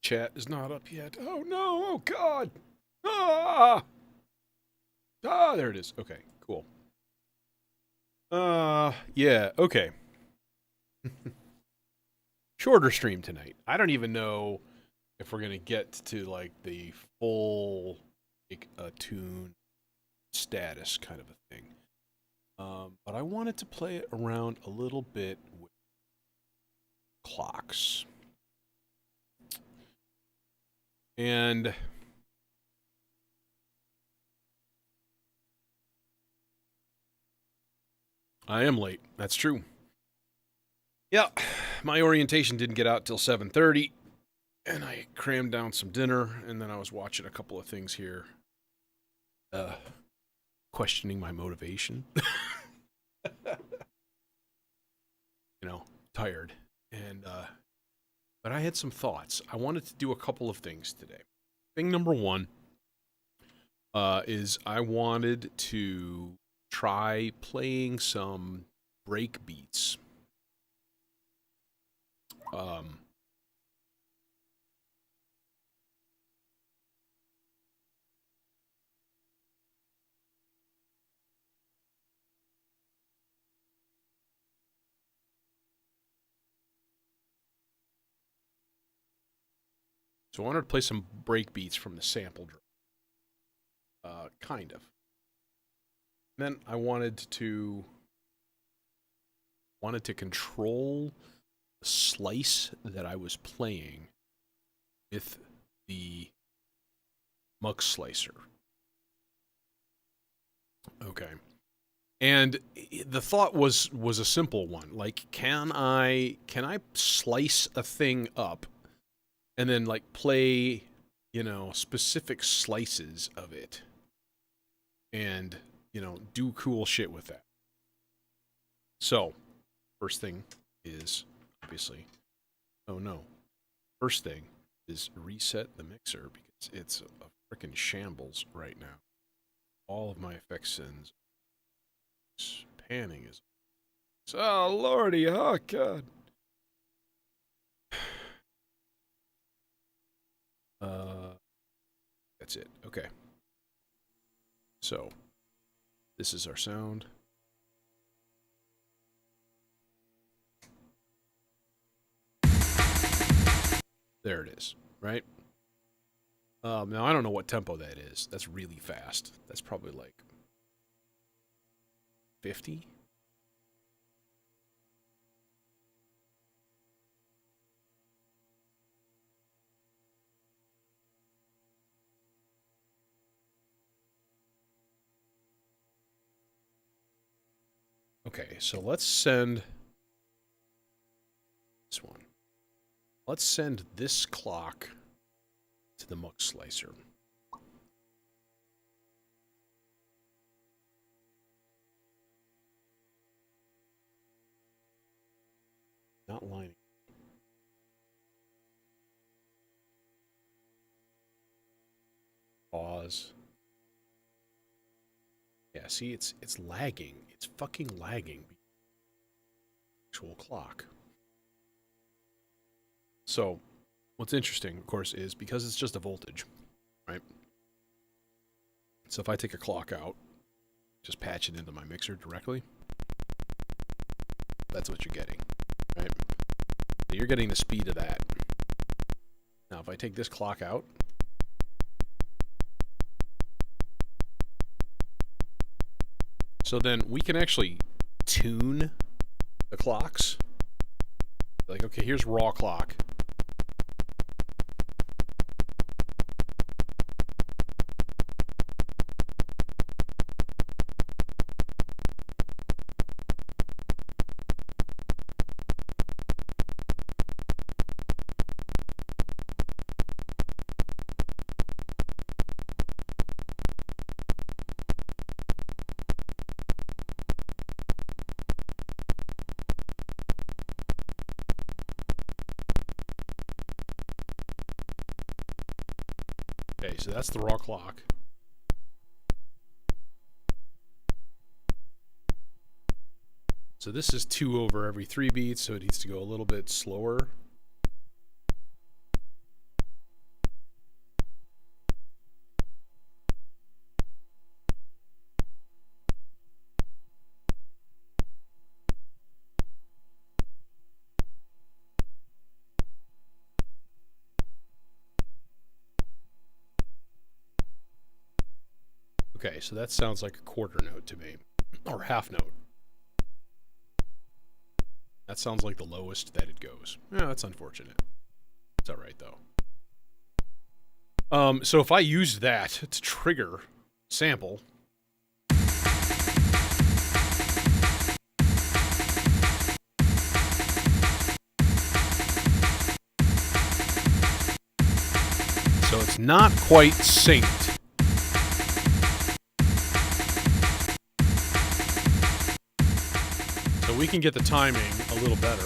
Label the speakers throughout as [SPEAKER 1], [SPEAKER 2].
[SPEAKER 1] Chat is not up yet. Oh no! Oh god! Ah! Ah, there it is. Okay, cool. Yeah, okay. Shorter stream tonight. I don't even know if we're gonna get to like the full like attune status kind of a thing. But I wanted to play it around a little bit with clocks. And I am late. That's true. Yeah, my orientation didn't get out till 7:30, and I crammed down some dinner, and then I was watching a couple of things here, questioning my motivation. Tired, and but I had some thoughts. I wanted to do a couple of things today. Thing number one is I wanted to try playing some break beats. So I wanted to play some break beats from the sample drum. Kind of. Then I wanted to control the slice that I was playing with the muck slicer. Okay. And the thought was a simple one. Like, can I slice a thing up and then like play, specific slices of it and, do cool shit with that. So, first thing is obviously, oh no. First thing is reset the mixer because it's a freaking shambles right now. All of my effects sends. Panning is. Oh lordy, oh god. That's it. Okay. So, this is our sound. There it is, right? Now, I don't know what tempo that is. That's really fast. That's probably like 50? Okay, so let's send this one. Let's send this clock to the muck slicer. Not lining. Pause. Yeah, see, it's lagging. It's fucking lagging. Actual clock. So, what's interesting, of course, is because it's just a voltage, right? So if I take a clock out, just patch it into my mixer directly, that's what you're getting, right? So you're getting the speed of that. Now, if I take this clock out, so then we can actually tune the clocks. Like, okay, here's raw clock. Okay, so that's the raw clock. So this is 2 over every 3 beats, so it needs to go a little bit slower. Okay, so that sounds like a quarter note to me. Or half note. That sounds like the lowest that it goes. Yeah, that's unfortunate. It's alright, though. So if I use that to trigger sample... So it's not quite synced. So we can get the timing a little better.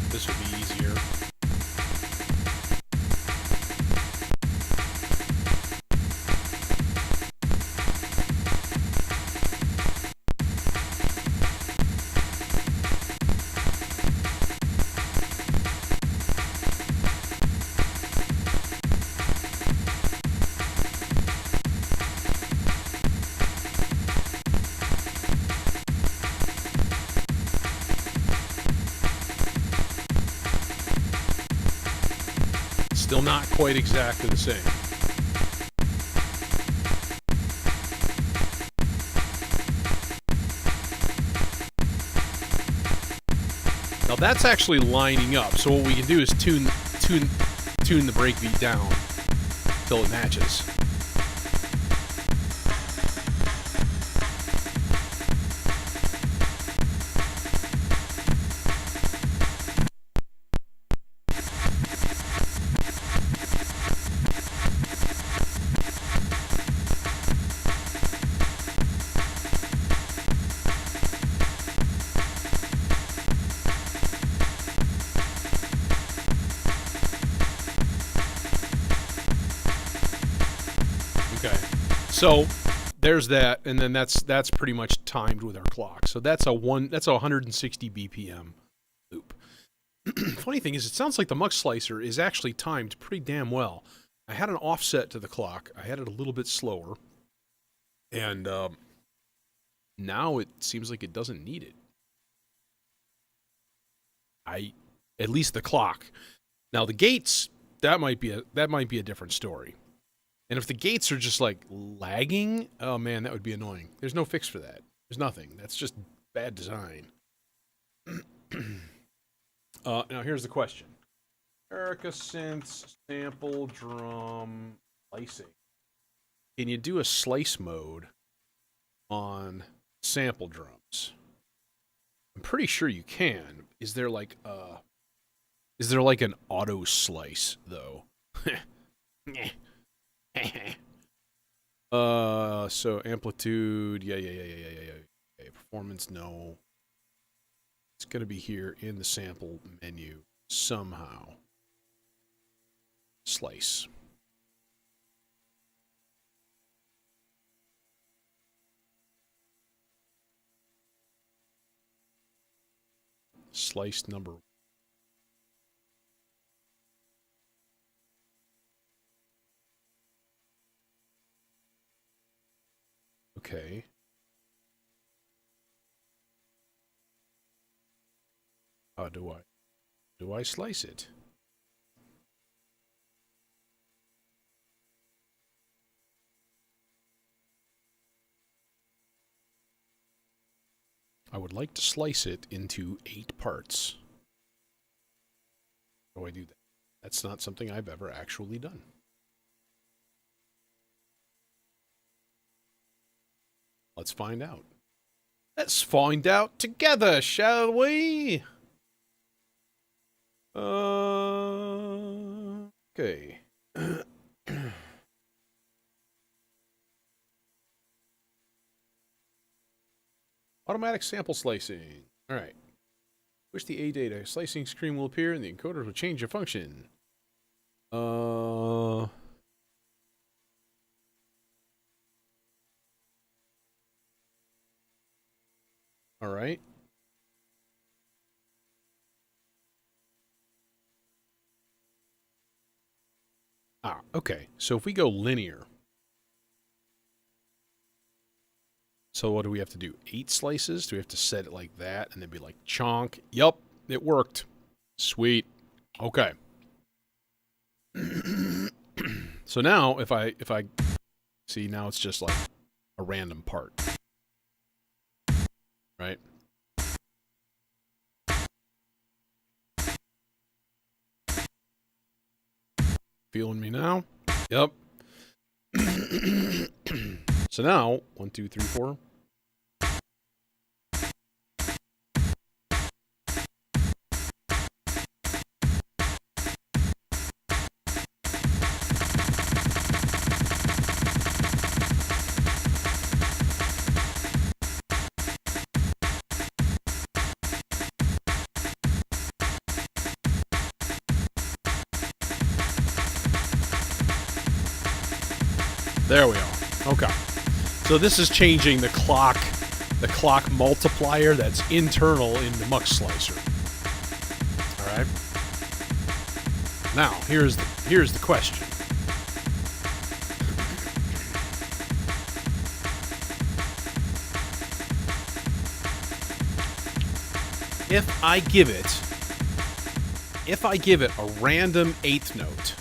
[SPEAKER 1] This would be easier. Still not quite exactly the same. Now that's actually lining up. So what we can do is tune the breakbeat down till it matches. So there's that, and then that's pretty much timed with our clock. So that's a 160 BPM loop. Funny thing is, it sounds like the Mux Slicer is actually timed pretty damn well. I had an offset to the clock. I had it a little bit slower, and now it seems like it doesn't need it. At least the clock. Now the gates, that might be a different story. And if the gates are just like lagging, oh man, that would be annoying. There's no fix for that. There's nothing. That's just bad design. Now here's the question. Erica Synths sample drum slicing. Can you do a slice mode on sample drums? I'm pretty sure you can. Is there like an auto slice though? So amplitude, yeah. Okay, performance, no. It's gonna be here in the sample menu somehow. Slice. Slice number. Okay. How do I slice it? I would like to slice it into 8 parts. How do I do that? That's not something I've ever actually done. Let's find out. Let's find out together, shall we? Okay. Automatic sample slicing. All right. Push the A data. Slicing screen will appear and the encoder will change the function. All right. Okay, so if we go linear, so what do we have to do? 8 slices? Do we have to set it like that and then be like chonk? Yup, it worked. Sweet. Okay. So now if I see, now it's just like a random part, right? Feeling me now? Yep. So now 1, 2, 3, 4. There we are. Okay. So this is changing the clock multiplier that's internal in the muck slicer. All right. Now, here's the question. If I give it a random 8th note,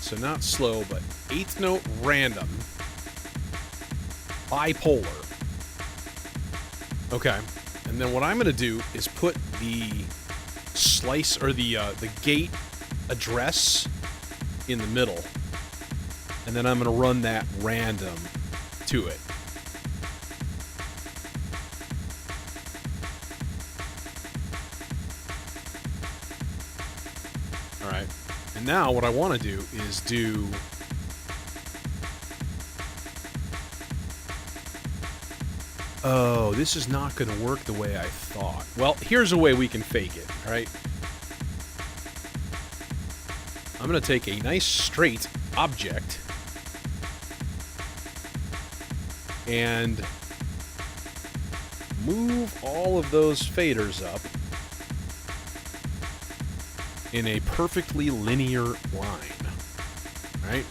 [SPEAKER 1] so not slow, but 8th note random, bipolar. Okay, and then what I'm going to do is put the slice or the gate address in the middle, and then I'm going to run that random to it. All right, and now what I want to do is do oh, this is not going to work the way I thought. Well, here's a way we can fake it, all right? I'm going to take a nice straight object and move all of those faders up in a perfectly linear line, right?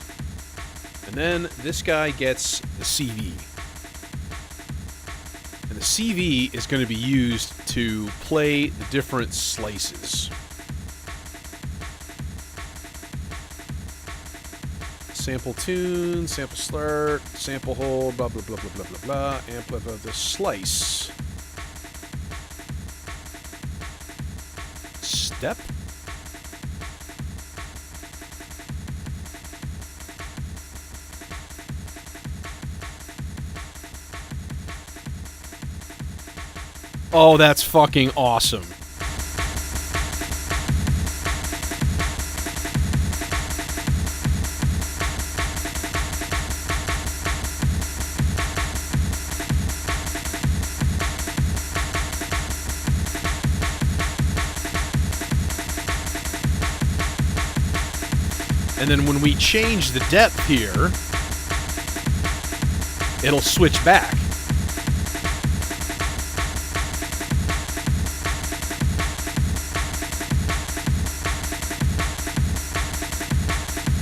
[SPEAKER 1] And then this guy gets the CV. And the CV is going to be used to play the different slices. Sample tune, sample start, sample hold, blah, blah, blah, blah, blah, blah, blah, amplify the slice. Step. Oh, that's fucking awesome. And then when we change the depth here, it'll switch back.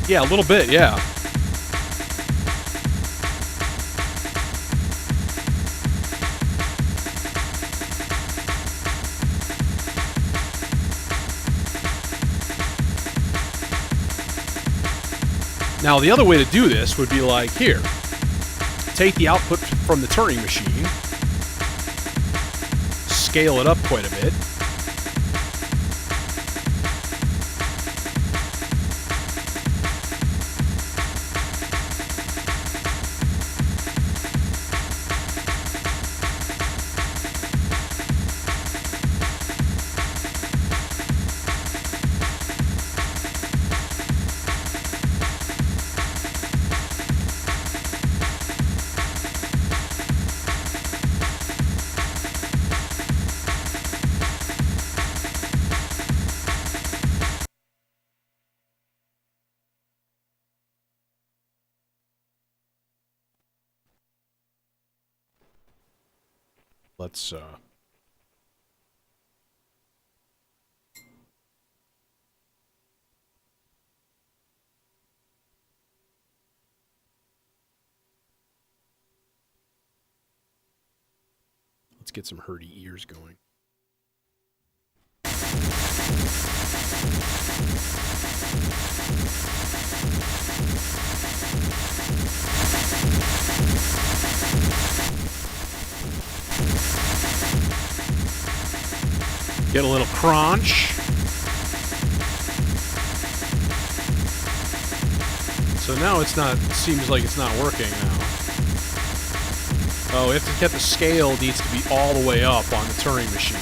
[SPEAKER 1] Yeah, a little bit, yeah. Now, the other way to do this would be like, here, take the output from the Turing machine, scale it up quite a bit, let's get some herdy ears going. Get a little crunch. So now it's not, seems like it's not working now. Oh, we have to get the scale, needs to be all the way up on the Turing machine.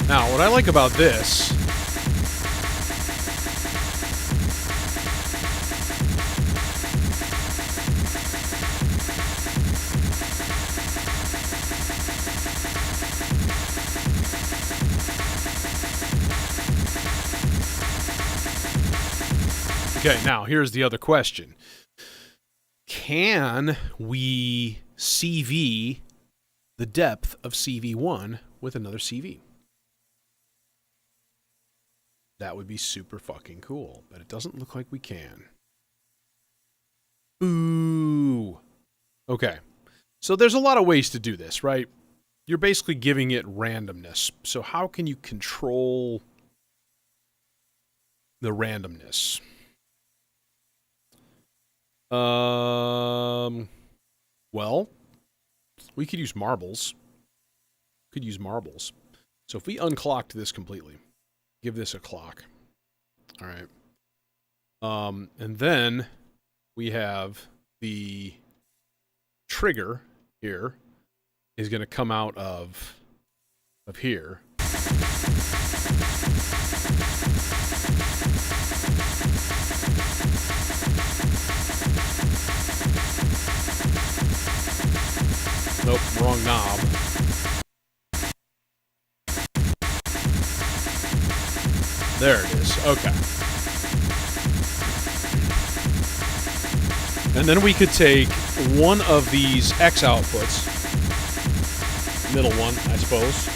[SPEAKER 1] Now, what I like about this Okay, now here's the other question. Can we CV the depth of CV1 with another CV? That would be super fucking cool, but it doesn't look like we can. Boo! Okay, so there's a lot of ways to do this, right? You're basically giving it randomness. So how can you control the randomness? Well, we could use marbles. So if we unclocked this completely, give this a clock. All right. And then we have the trigger here is going to come out of here. Nope, wrong knob. There it is. Okay. And then we could take one of these X outputs, middle one, I suppose.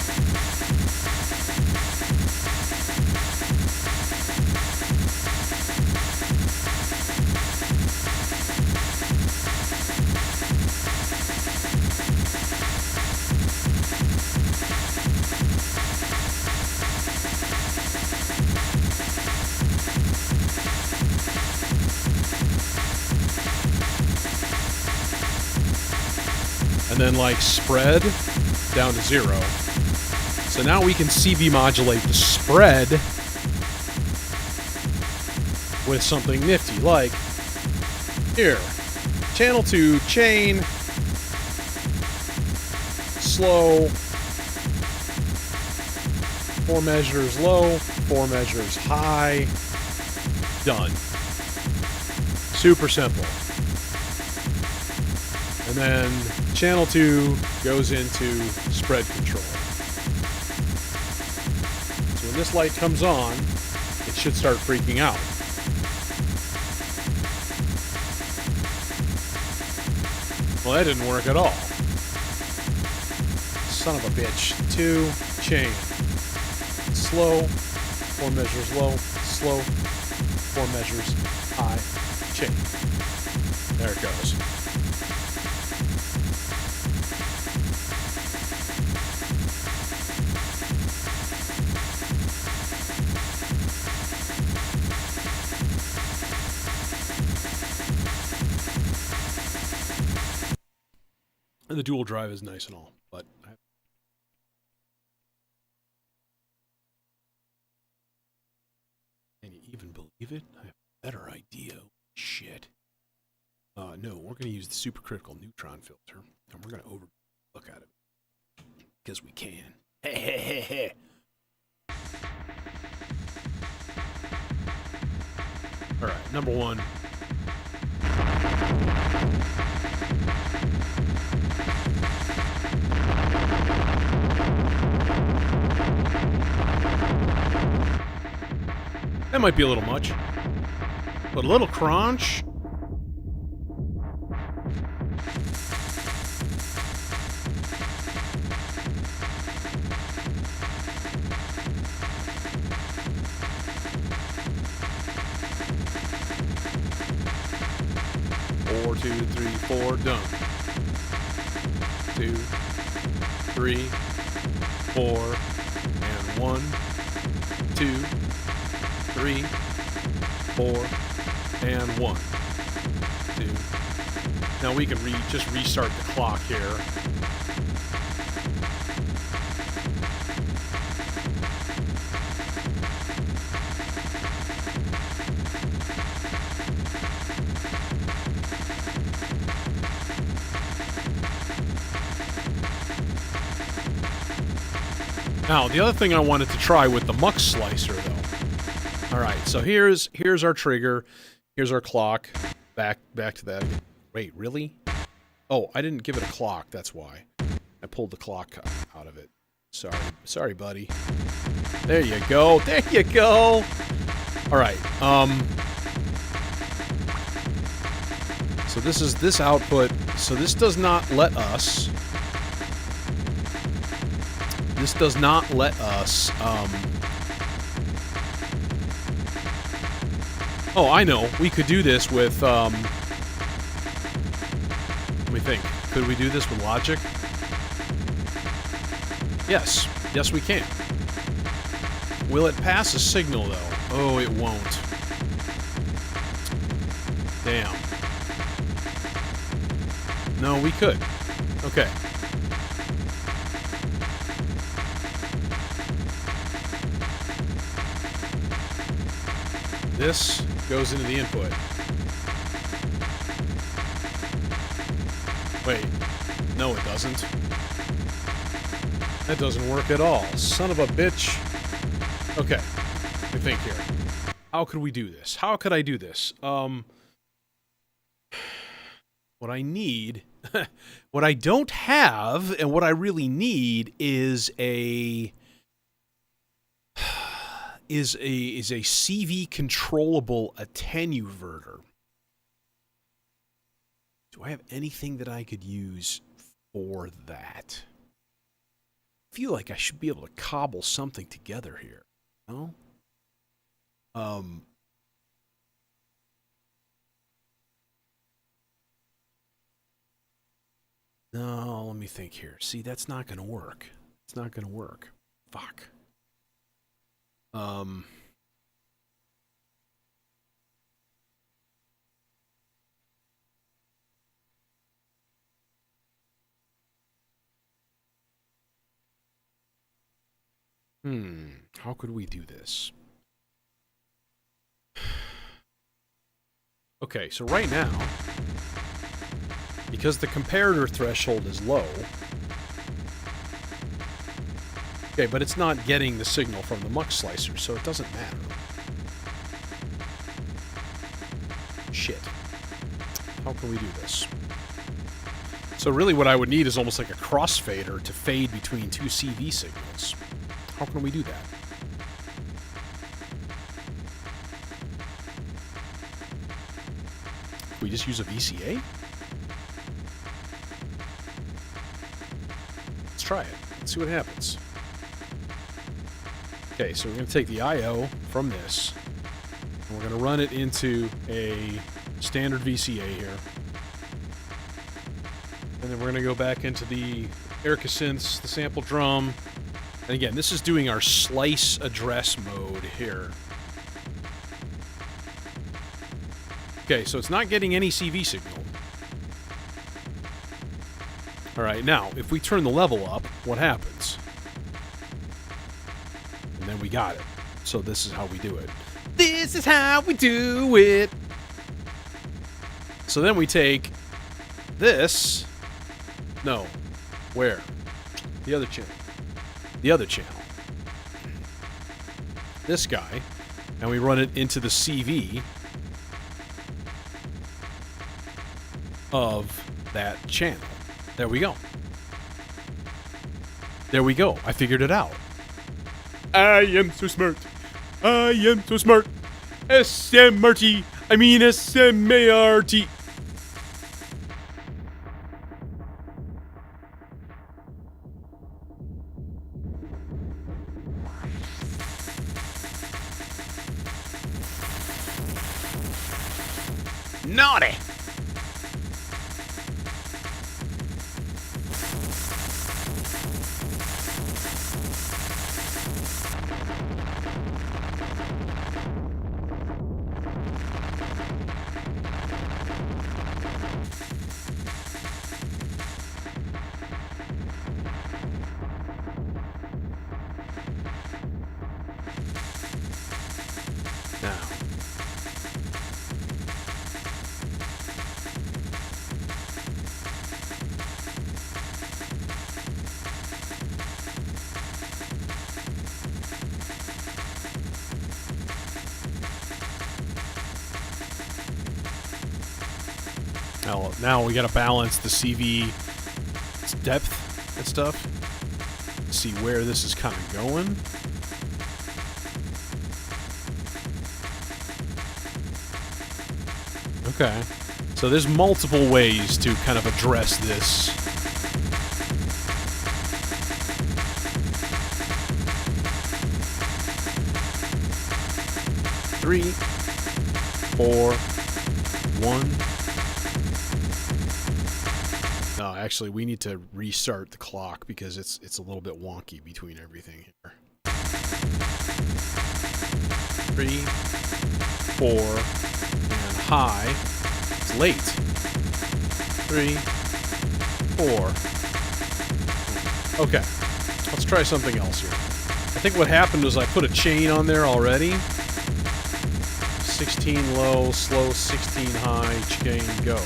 [SPEAKER 1] Then like spread down to 0. So now we can CV modulate the spread with something nifty, like here, channel 2, chain, slow, 4 measures low, 4 measures high, done. Super simple. And then channel 2 goes into spread control. So when this light comes on, it should start freaking out. Well, that didn't work at all. Son of a bitch. 2, chain. Slow, 4 measures low, slow, 4 measures high, chain. There it goes. And the dual drive is nice and all, but can you even believe it? I have a better idea. Shit. No, we're going to use the supercritical neutron filter, and we're going to look at it because we can. All right, number 1. That might be a little much, but a little crunch. 2, 3, 4, done. 2, 3, 4, and 1, 2, 3, 4, and 1, 2. Now we can just restart the clock here. Now, the other thing I wanted to try with the muck slicer, though. All right, so here's our trigger. Here's our clock. Back to that. Wait, really? Oh, I didn't give it a clock. That's why. I pulled the clock out of it. Sorry, buddy. There you go. There you go. All right. So this is this output. So this does not let us. This does not let us, oh, I know. We could do this with, let me think. Could we do this with logic? Yes. Yes, we can. Will it pass a signal, though? Oh, it won't. Damn. No, we could. Okay. This goes into the input. Wait. No, it doesn't. That doesn't work at all. Son of a bitch. Okay. Let me think here. How could we do this? How could I do this? What I need... what I don't have, and what I really need, is a CV controllable attenuverter. Do I have anything that I could use for that? I feel like I should be able to cobble something together here. No? No, let me think here. See, that's not going to work. It's not going to work. Fuck. How could we do this? Okay, so right now, because the comparator threshold is low, okay, but it's not getting the signal from the muck slicer, so it doesn't matter. Shit. How can we do this? So really what I would need is almost like a crossfader to fade between two CV signals. How can we do that? Can we just use a VCA? Let's try it. Let's see what happens. Okay, so we're going to take the I/O from this, and we're going to run it into a standard VCA here. And then we're going to go back into the Erica synths, the sample drum. And again, this is doing our slice address mode here. Okay, so it's not getting any CV signal. Alright, now, if we turn the level up, what happens? And then we got it. So this is how we do it. This is how we do it! So then we take this... No. Where? The other channel. The other channel. This guy. And we run it into the CV of that channel. There we go. There we go. I figured it out. I am so smart. I am so smart. S-M-R-T. I mean S-M-A-R-T. Naughty! Hell, now we gotta balance the CV depth and stuff. See where this is kind of going. Okay. So there's multiple ways to kind of address this. Three, four, one. No, actually, we need to restart the clock because it's a little bit wonky between everything here. 3, 4, and high. It's late. 3, 4. Okay, let's try something else here. I think what happened was I put a chain on there already. 16 low, slow, 16 high, chain, go.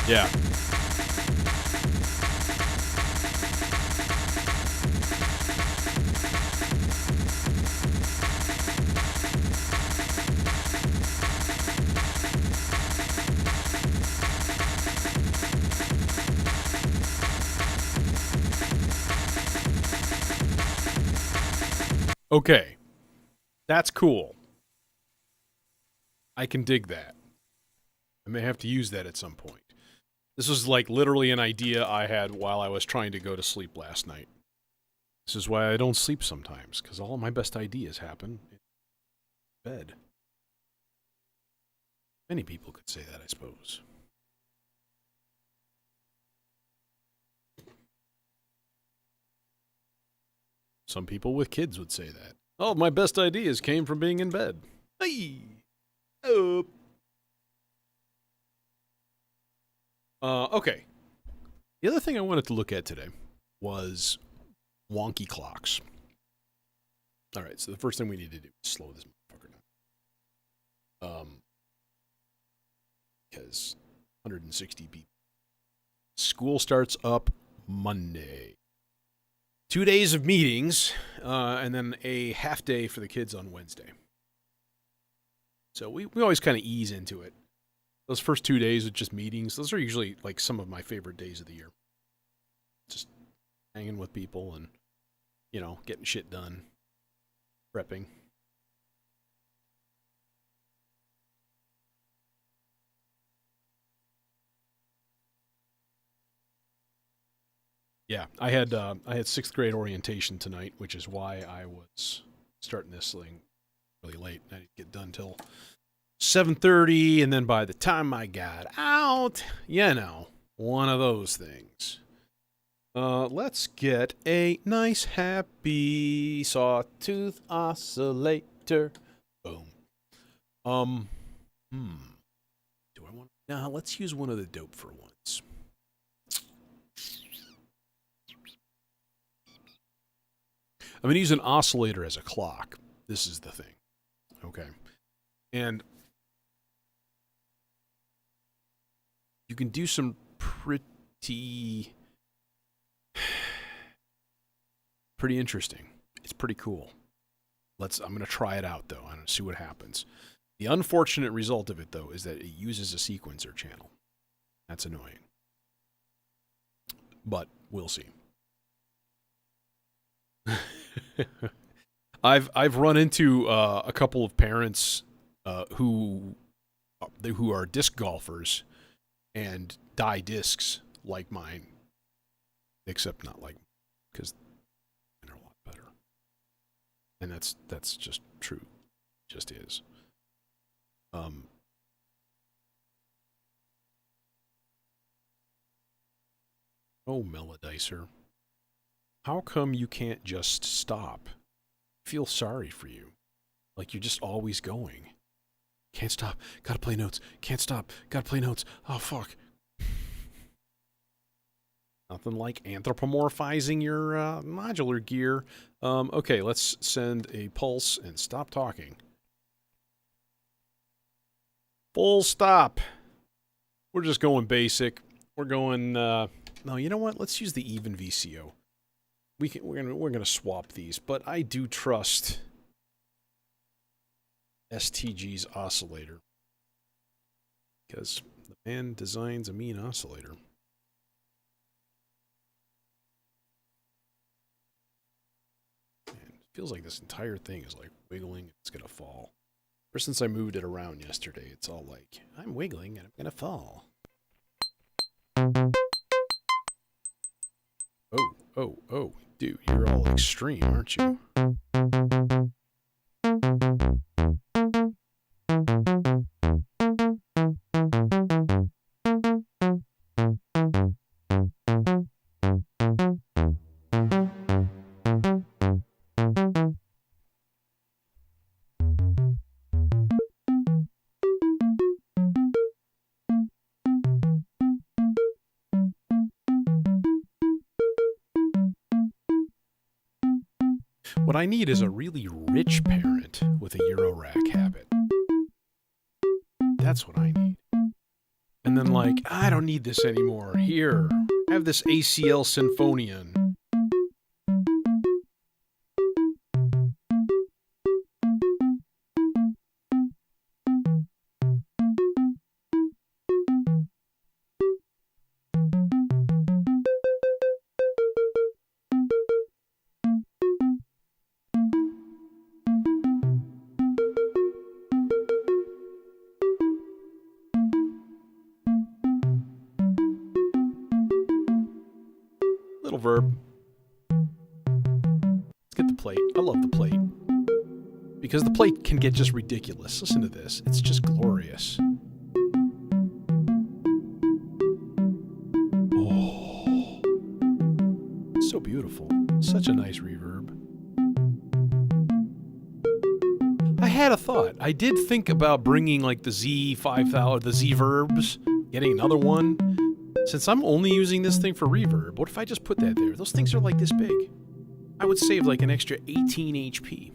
[SPEAKER 1] Yeah. Okay. That's cool. I can dig that. I may have to use that at some point. This was like literally an idea I had while I was trying to go to sleep last night. This is why I don't sleep sometimes, because all of my best ideas happen in bed. Many people could say that, I suppose. Some people with kids would say that. Oh, my best ideas came from being in bed. Hey! Oh. Okay. The other thing I wanted to look at today was wonky clocks. Alright, so the first thing we need to do is slow this motherfucker down. Because 160 beat. School starts up Monday. 2 days of meetings, and then a half day for the kids on Wednesday. So we always kind of ease into it. Those first 2 days with just meetings, those are usually like some of my favorite days of the year. Just hanging with people and, you know, getting shit done. Prepping. Yeah, I had 6th grade orientation tonight, which is why I was starting this thing really late. I didn't get done till 7:30, and then by the time I got out, you know, one of those things. Let's get a nice happy sawtooth oscillator. Boom. Do I want? Nah, let's use one of the dope for once. I'm gonna use an oscillator as a clock. This is the thing. Okay. And you can do some pretty interesting. It's pretty cool. I'm going to try it out, though. I'm going to see what happens. The unfortunate result of it, though, is that it uses a sequencer channel. That's annoying. But we'll see. I've run into a couple of parents who are disc golfers and dye discs like mine, except not like, because they're a lot better. And that's just true. It just is. Oh, Melodicer. How come you can't just stop? I feel sorry for you. Like you're just always going. Can't stop. Gotta play notes. Can't stop. Gotta play notes. Oh, fuck. Nothing like anthropomorphizing your modular gear. Okay, let's send a pulse and stop talking. Full stop. We're just going basic. We're going, no, you know what? Let's use the even VCO. We're gonna swap these, but I do trust STG's oscillator. Because the man designs a mean oscillator. Feels like this entire thing is like wiggling. It's gonna fall. Ever since I moved it around yesterday, it's all like, I'm wiggling and I'm gonna fall. Oh, dude, you're all extreme, aren't you? What I need is a really rich parent with a Eurorack habit. That's what I need. And then like, I don't need this anymore. Here, have this ACL Symphonian. Little verb. Let's get the plate. I love the plate. Because the plate can get just ridiculous. Listen to this. It's just glorious. Oh. So beautiful. Such a nice reverb. I had a thought. I did think about bringing like the Z5000, the Z verbs, getting another one. Since I'm only using this thing for reverb, what if I just put that there? Those things are like this big. I would save like an extra 18 HP.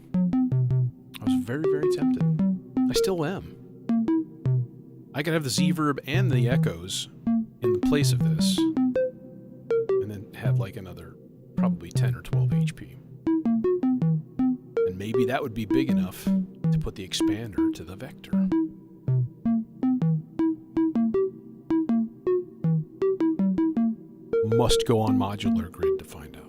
[SPEAKER 1] I was very, very tempted. I still am. I could have the Z-verb and the echoes in the place of this. And then have like another probably 10 or 12 HP. And maybe that would be big enough to put the expander to the vector. Must go on modular grid to find out.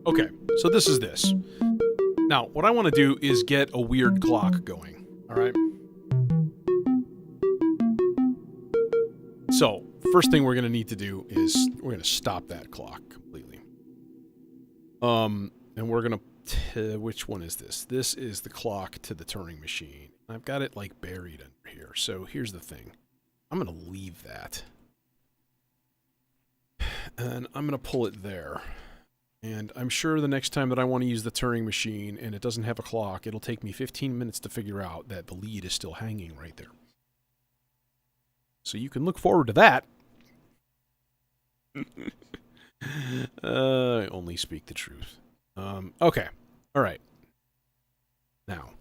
[SPEAKER 1] Okay, so this is this. Now, what I want to do is get a weird clock going, all right? So, first thing we're going to need to do is we're going to stop that clock completely. And we're going to... which one is this? This is the clock to the Turing machine. I've got it, like, buried under here. So, here's the thing. I'm going to leave that. And I'm going to pull it there. And I'm sure the next time that I want to use the Turing machine and it doesn't have a clock, it'll take me 15 minutes to figure out that the lead is still hanging right there. So you can look forward to that. I only speak the truth. Okay. All right. Now,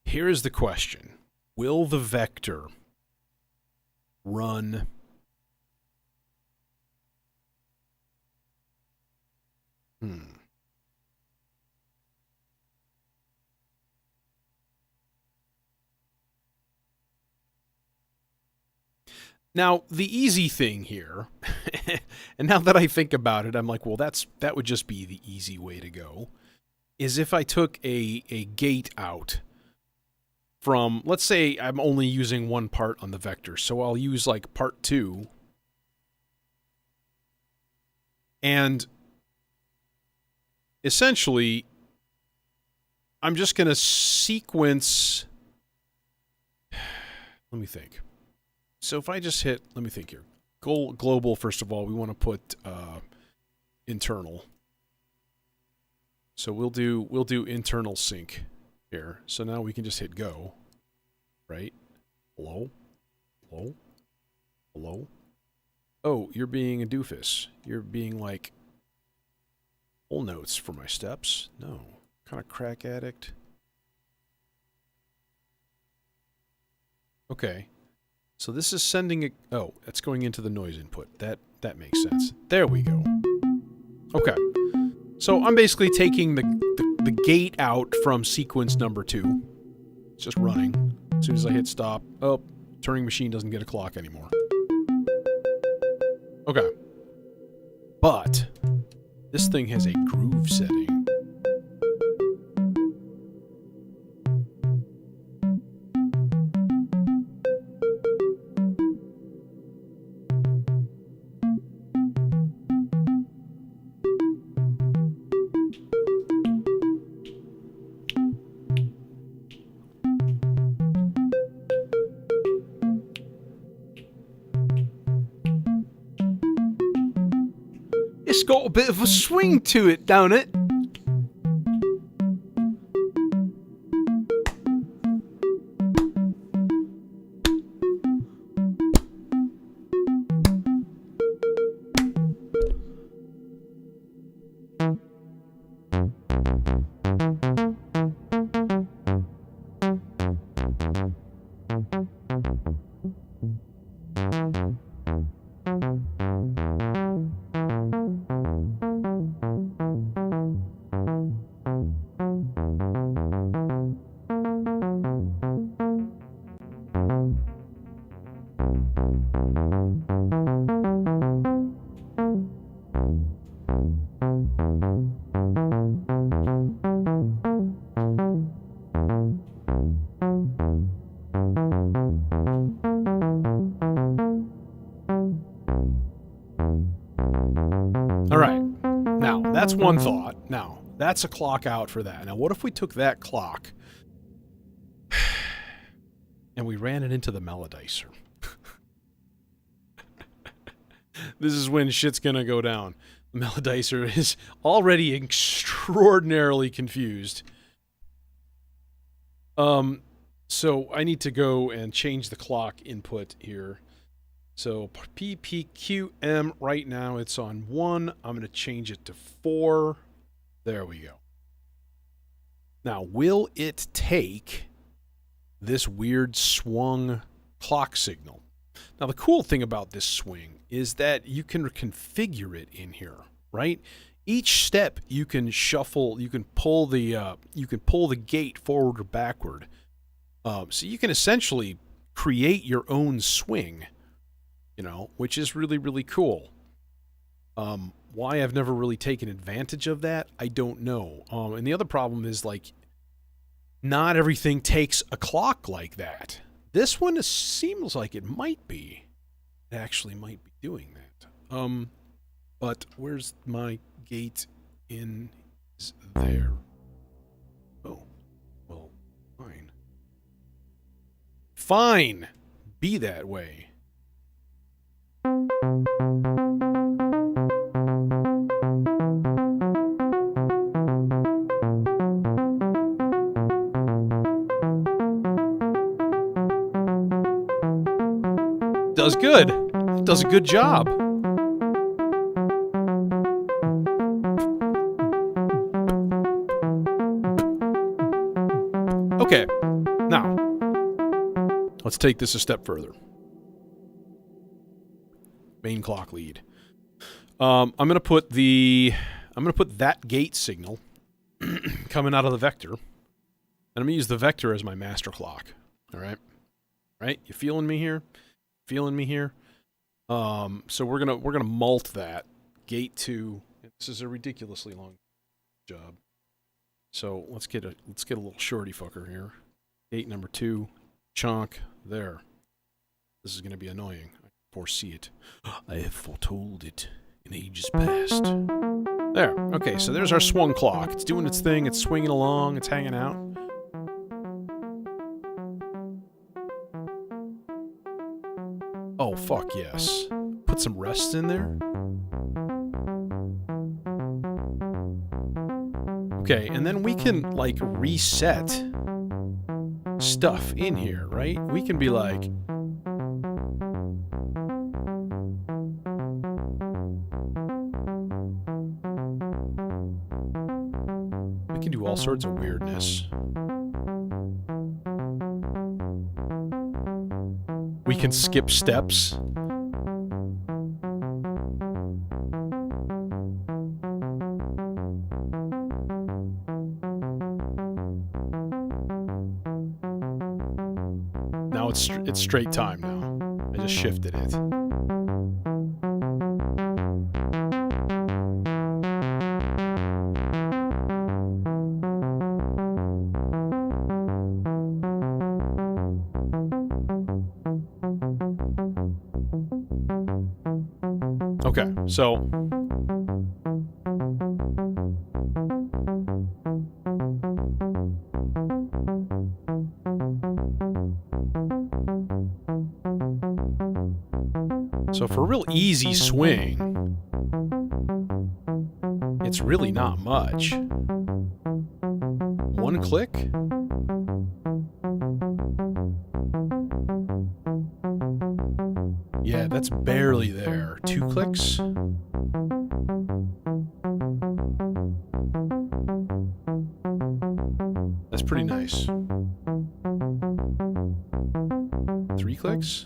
[SPEAKER 1] here's the question. Will the vector run Now, the easy thing here, and now that I think about it, I'm like, well, that would just be the easy way to go, is if I took a gate out from, let's say I'm only using one part on the vector, so I'll use like part 2, and essentially, I'm just going to sequence, let me think. So if I just hit, let me think here. Global, first of all, we want to put internal. So we'll do internal sync here. So now we can just hit go, right? Hello? Hello? Hello? Oh, you're being a doofus. You're being like, whole notes for my steps? No. Kind of crack addict. Okay. So this is sending a... Oh, that's going into the noise input. That makes sense. There we go. Okay. So I'm basically taking the gate out from sequence number 2. It's just running. As soon as I hit stop, oh, Turing machine doesn't get a clock anymore. Okay. But this thing has a groove setting. It's got a bit of a swing to it, don't it? Alright, now, that's one thought. Now, that's a clock out for that. Now, what if we took that clock and we ran it into the maertseR? This is when shit's gonna go down. The maertseR is already extraordinarily confused. So I need to go and change the clock input here. So PPQM right now it's on 1. I'm going to change it to 4. There we go. Now, will it take this weird swung clock signal? Now, the cool thing about this swing is that you can configure it in here, right? Each step you can shuffle, you can pull the gate forward or backward. So you can essentially create your own swing. You know, which is really, really cool. Why I've never really taken advantage of that, I don't know. And the other problem is, like, not everything takes a clock like that. This one seems like it might be. It actually might be doing that. But where's my gate in? Is there? Oh, well, fine. Fine! Be that way. Does good. Does a good job. Okay. Now, let's take this a step further. Main clock lead. I'm gonna put that gate signal coming out of the vector, and I'm gonna use the vector as my master clock. All right, right? You feeling me here? Feeling me here? So we're gonna mult that gate 2. This is a ridiculously long job. So let's get a little shorty fucker here. Gate number 2, chunk there. This is gonna be annoying. Foresee it. I have foretold it in ages past. There. Okay, so there's our swung clock. It's doing its thing. It's swinging along. It's hanging out. Oh, fuck yes. Put some rests in there. Okay, and then we can, like, reset stuff in here, right? We can be like... We can do all sorts of weirdness. we can skip steps. Now it's straight time now. I just shifted it. Okay, so for a real easy swing, it's really not much. One click? Yeah, that's barely there. 2 clicks? That's pretty nice. 3 clicks?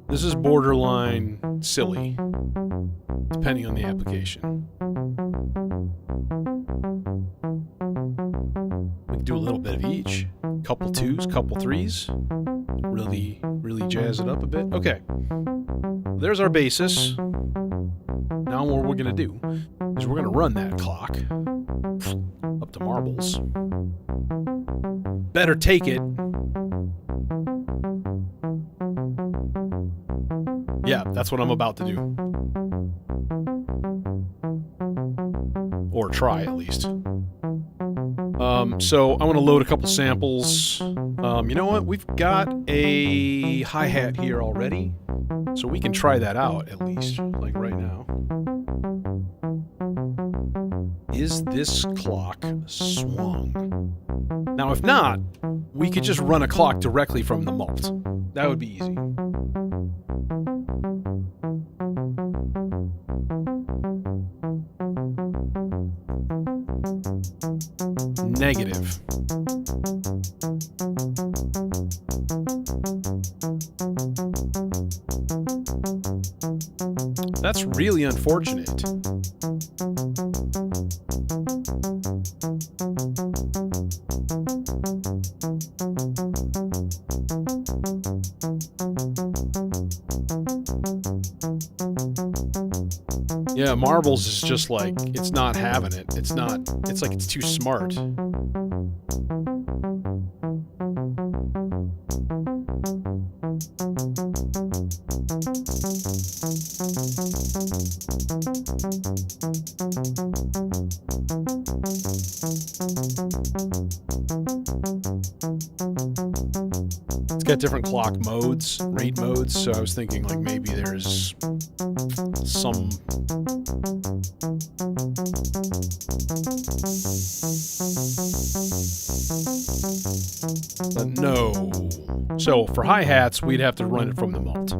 [SPEAKER 1] This is borderline silly, depending on the application. We can do a little bit of each. Couple 2s, couple 3s. Really jazz it up a bit. Okay. There's our basis. Now what we're going to do is we're going to run that clock up to marbles. Better take it. Yeah, that's what I'm about to do. Or try, at least. So I want to load a couple samples. You know what? We've got a hi-hat here already. So we can try that out, at least, like right now. Is this clock swung? Now, if not, we could just run a clock directly from the mult. That would be easy. Negative. That's really unfortunate. Yeah, marbles is just like, it's not having it. It's like it's too smart. It's got different clock modes, rate modes, so I was thinking like maybe there's some but no. So for hi-hats, we'd have to run it from the mult.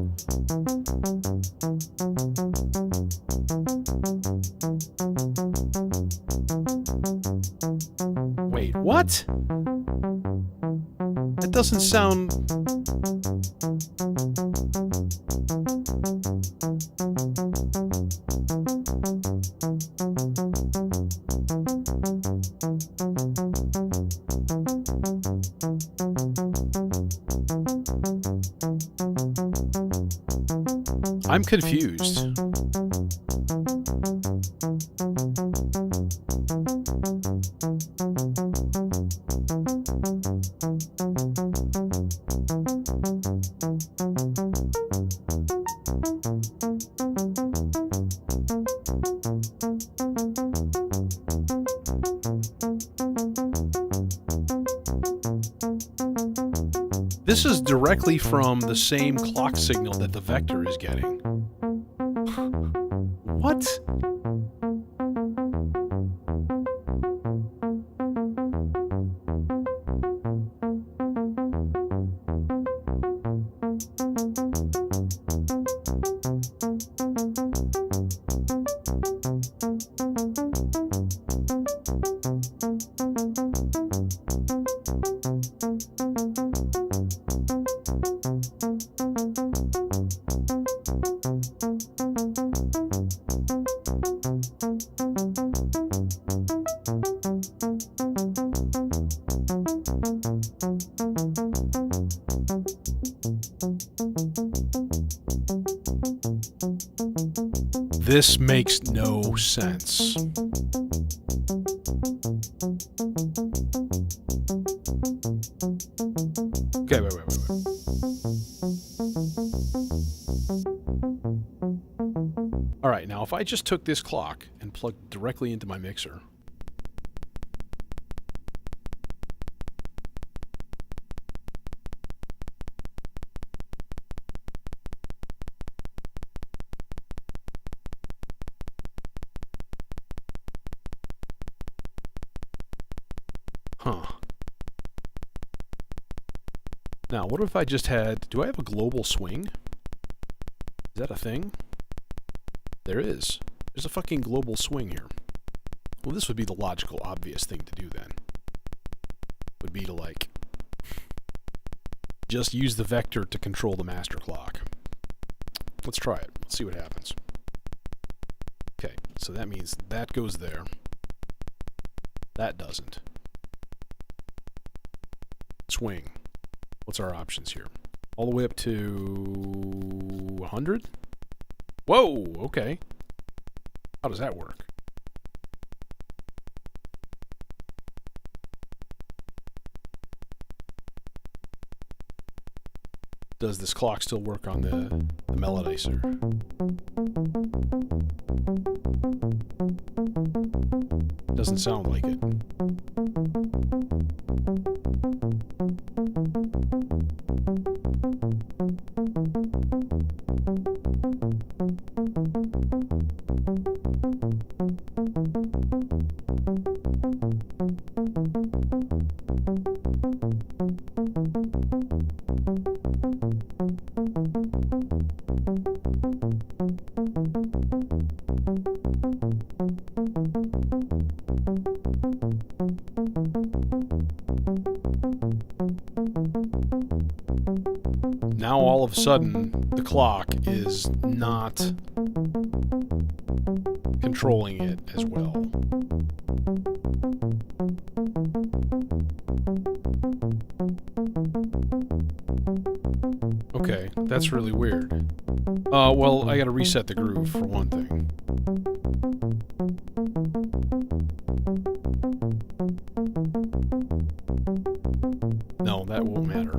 [SPEAKER 1] Wait, what? That doesn't sound... I'm confused. This is directly from the same clock signal that the vector is getting. What? This makes no sense. Okay, wait. Alright, now if I just took this clock and plugged it directly into my mixer. Huh. Now, what if I just had... Do I have a global swing? Is that a thing? There is. There's a fucking global swing here. Well, this would be the logical, obvious thing to do then. Would be to, like... just use the vector to control the master clock. Let's try it. Let's see what happens. Okay, so that means that goes there. That doesn't. Swing. What's our options here? All the way up to 100? Whoa, okay. How does that work? Does this clock still work on the maertseR? Doesn't sound like it. Now all of a sudden, the clock is not controlling it as well. Okay, that's really weird. Well, I gotta reset the groove for one thing. No, that won't matter.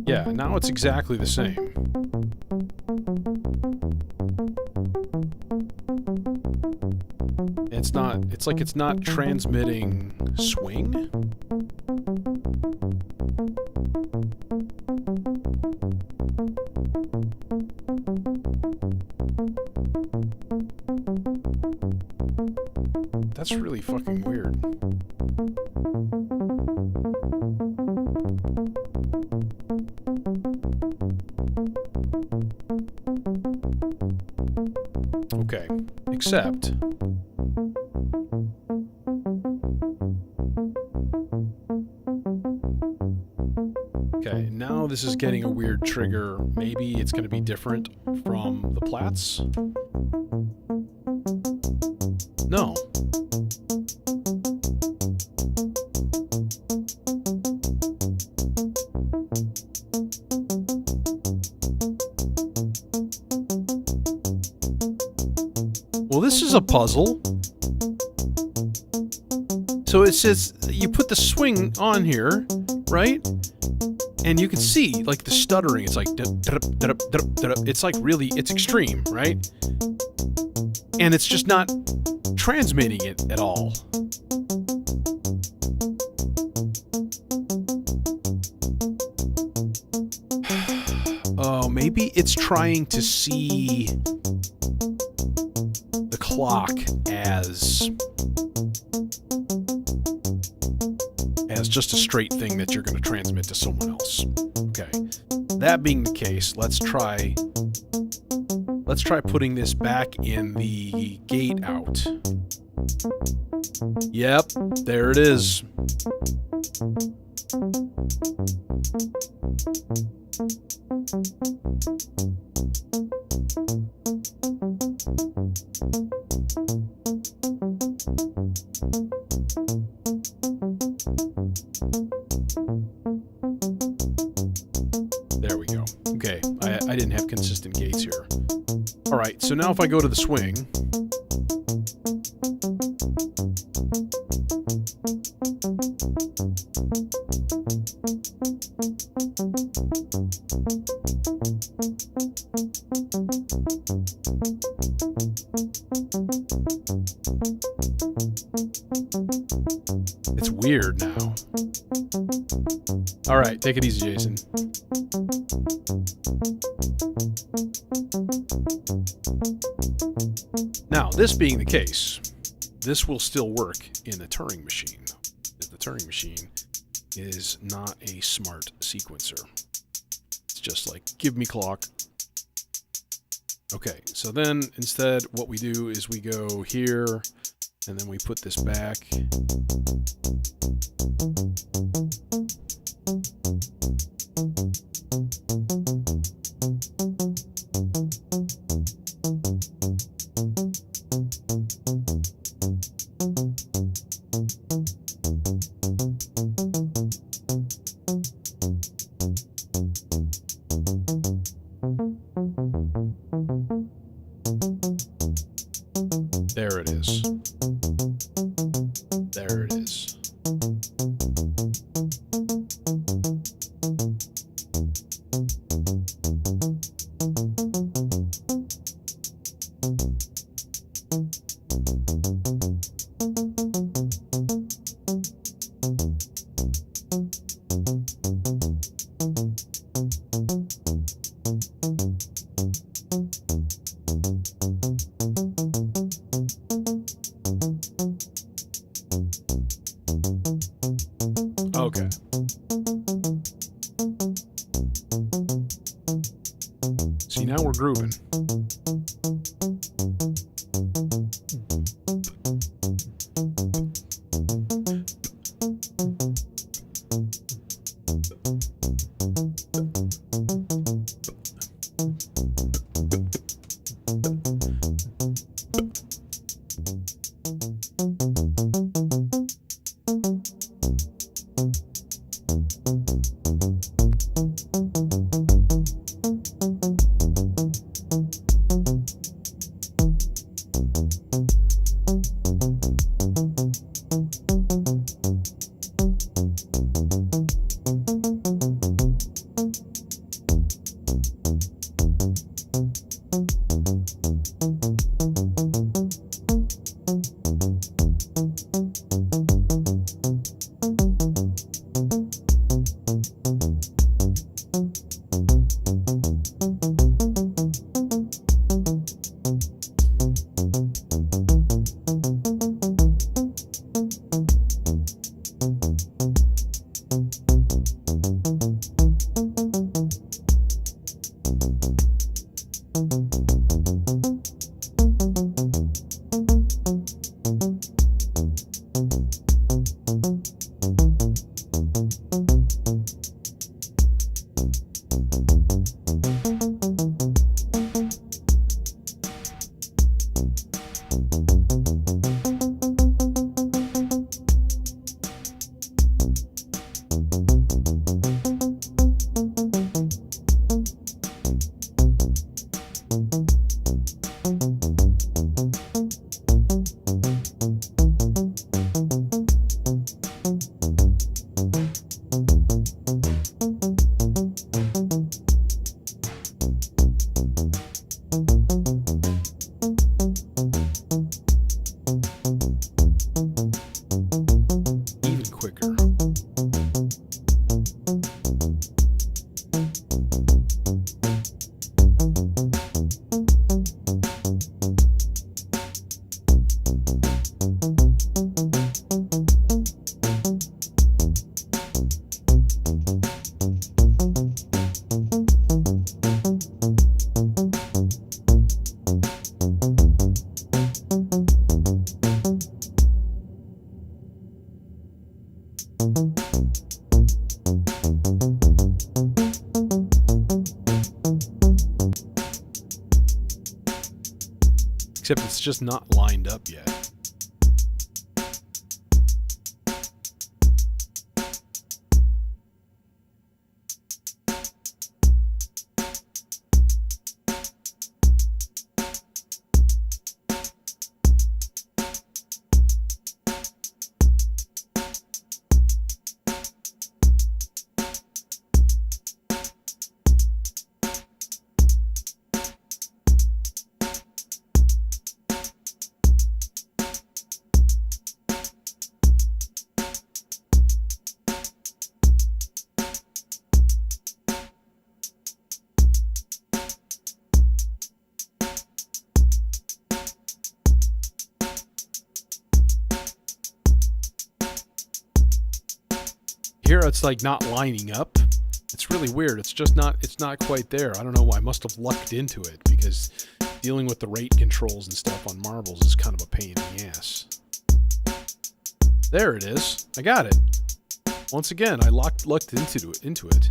[SPEAKER 1] Yeah, now it's exactly the same. It's like it's not transmitting swing. That's really fucking weird. Okay, except... Okay, now this is getting a weird trigger. Maybe it's going to be different from the Platts? No. Well, this is a puzzle. So it says you put the swing on here, right? And you can see, like, the stuttering. It's like, it's like really, it's extreme, right? And it's just not transmitting it at all. Oh, maybe it's trying to see the clock as just a straight thing that you're going to transmit to someone else. Okay. That being the case, let's try putting this back in the gate out. Yep, there it is. There we go. Okay, I didn't have consistent gates here. All right, so now if I go to the swing, it's weird now. All right, take it easy, Jason. Now, this being the case, this will still work in a Turing machine. The Turing machine is not a smart sequencer. It's just like, give me clock. Okay, so then instead what we do is we go here, and then we put this back. There it is. There it is. Okay. See, now we're grooving. Except it's just not lined up yet. Here it's like not lining up. It's really weird. It's not quite there. I don't know why. I must have lucked into it, because dealing with the rate controls and stuff on marbles is kind of a pain in the ass. There it is. I got it. Once again, I lucked into it.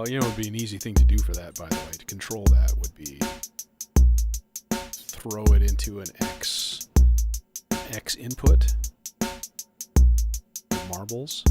[SPEAKER 1] You know, it would be an easy thing to do for that, by the way. To control that would be throw it into an X input. Marbles.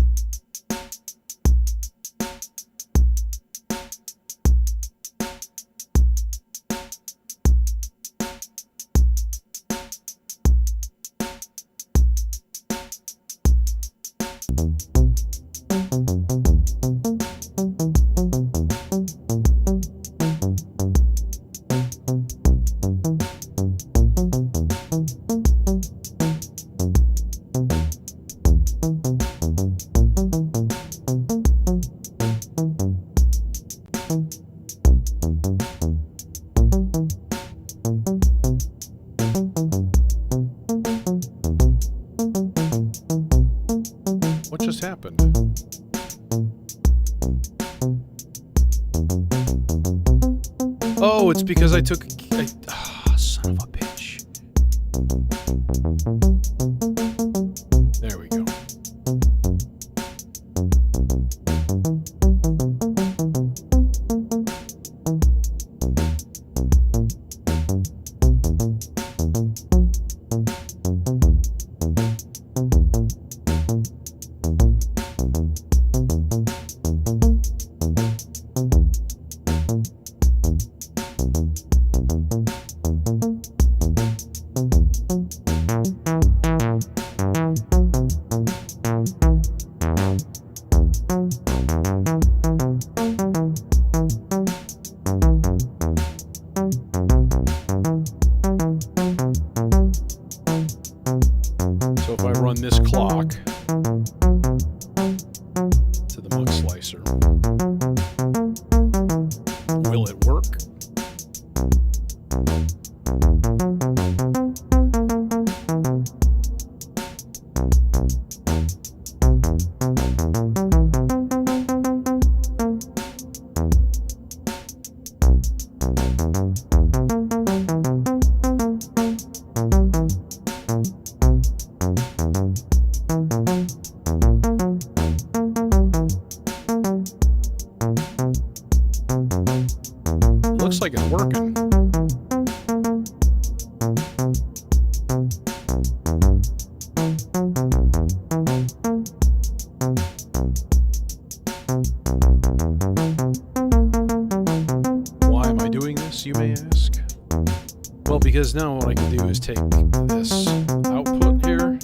[SPEAKER 1] What just happened? Oh, it's because I took... son of a bitch. There we go. So if I run this clock to the mug slicer, will it work? Looks like it's working. Why am I doing this, you may ask? Well, because now what I can do is take this output here.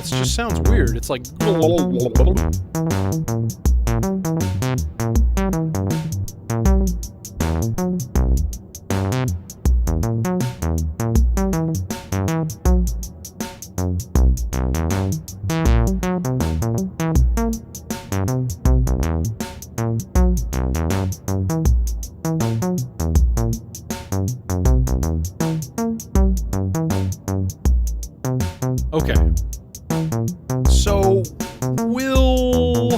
[SPEAKER 1] Just sounds weird. It's like... Okay. So, will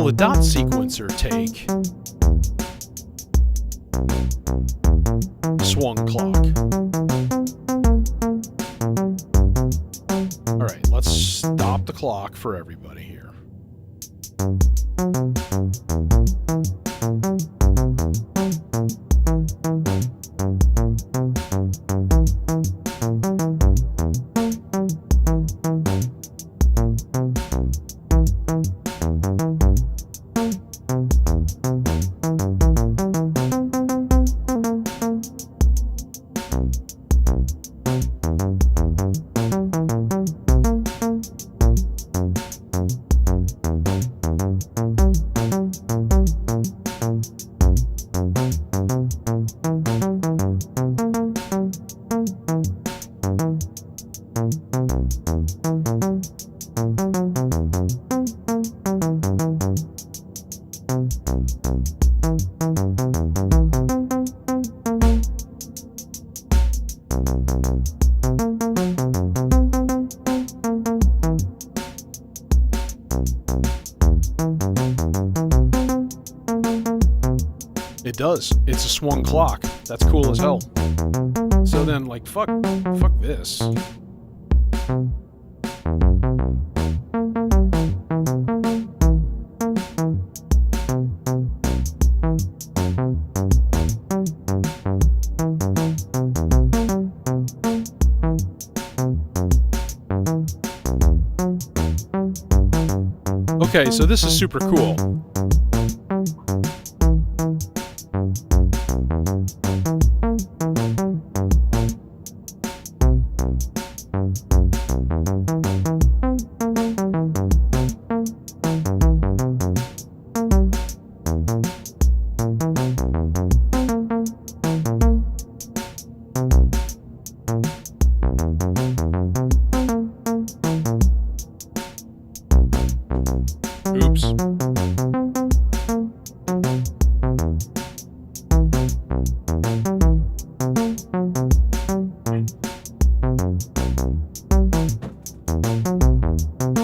[SPEAKER 1] the dot sequencer take swung clock? All right, let's stop the clock for everybody here. It does. It's a swung clock. That's cool as hell. So then, like, fuck this. Okay, so this is super cool. Oops.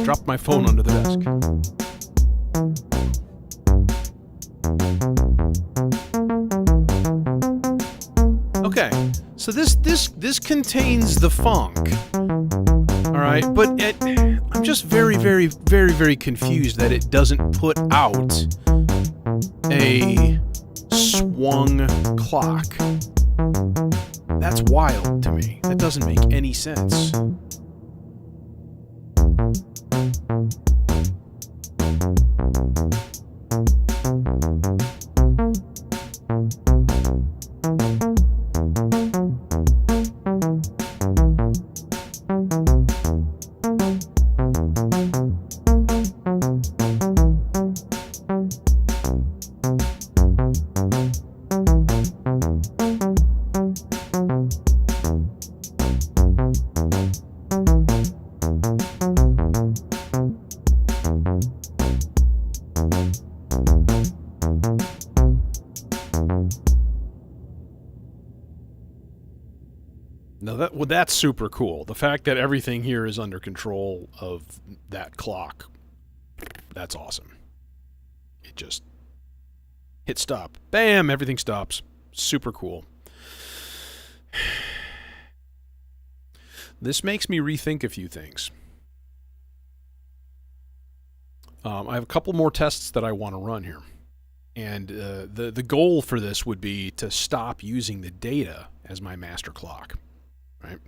[SPEAKER 1] Dropped my phone under the desk. Okay, so this contains the funk. All right, but I'm just very confused that it doesn't put out a swung clock. That's wild to me. That doesn't make any sense. Now that's super cool. The fact that everything here is under control of that clock, that's awesome. It just hit stop. Bam, everything stops. Super cool. This makes me rethink a few things. I have a couple more tests that I want to run here. And the goal for this would be to stop using the data as my master clock, right?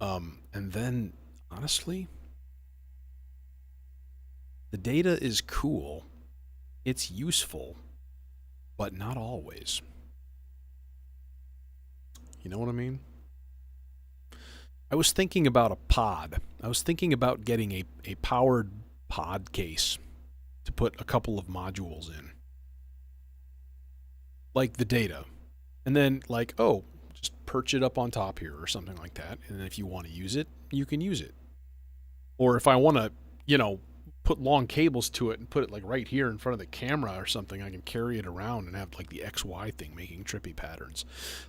[SPEAKER 1] And then, honestly, the data is cool. It's useful, but not always. You know what I mean? I was thinking about a pod. I was thinking about getting a powered pod case to put a couple of modules in. Like the data. And then, like, oh, just perch it up on top here or something like that. And if you want to use it, you can use it. Or if I want to, put long cables to it and put it like right here in front of the camera or something, I can carry it around and have like the XY thing making trippy patterns.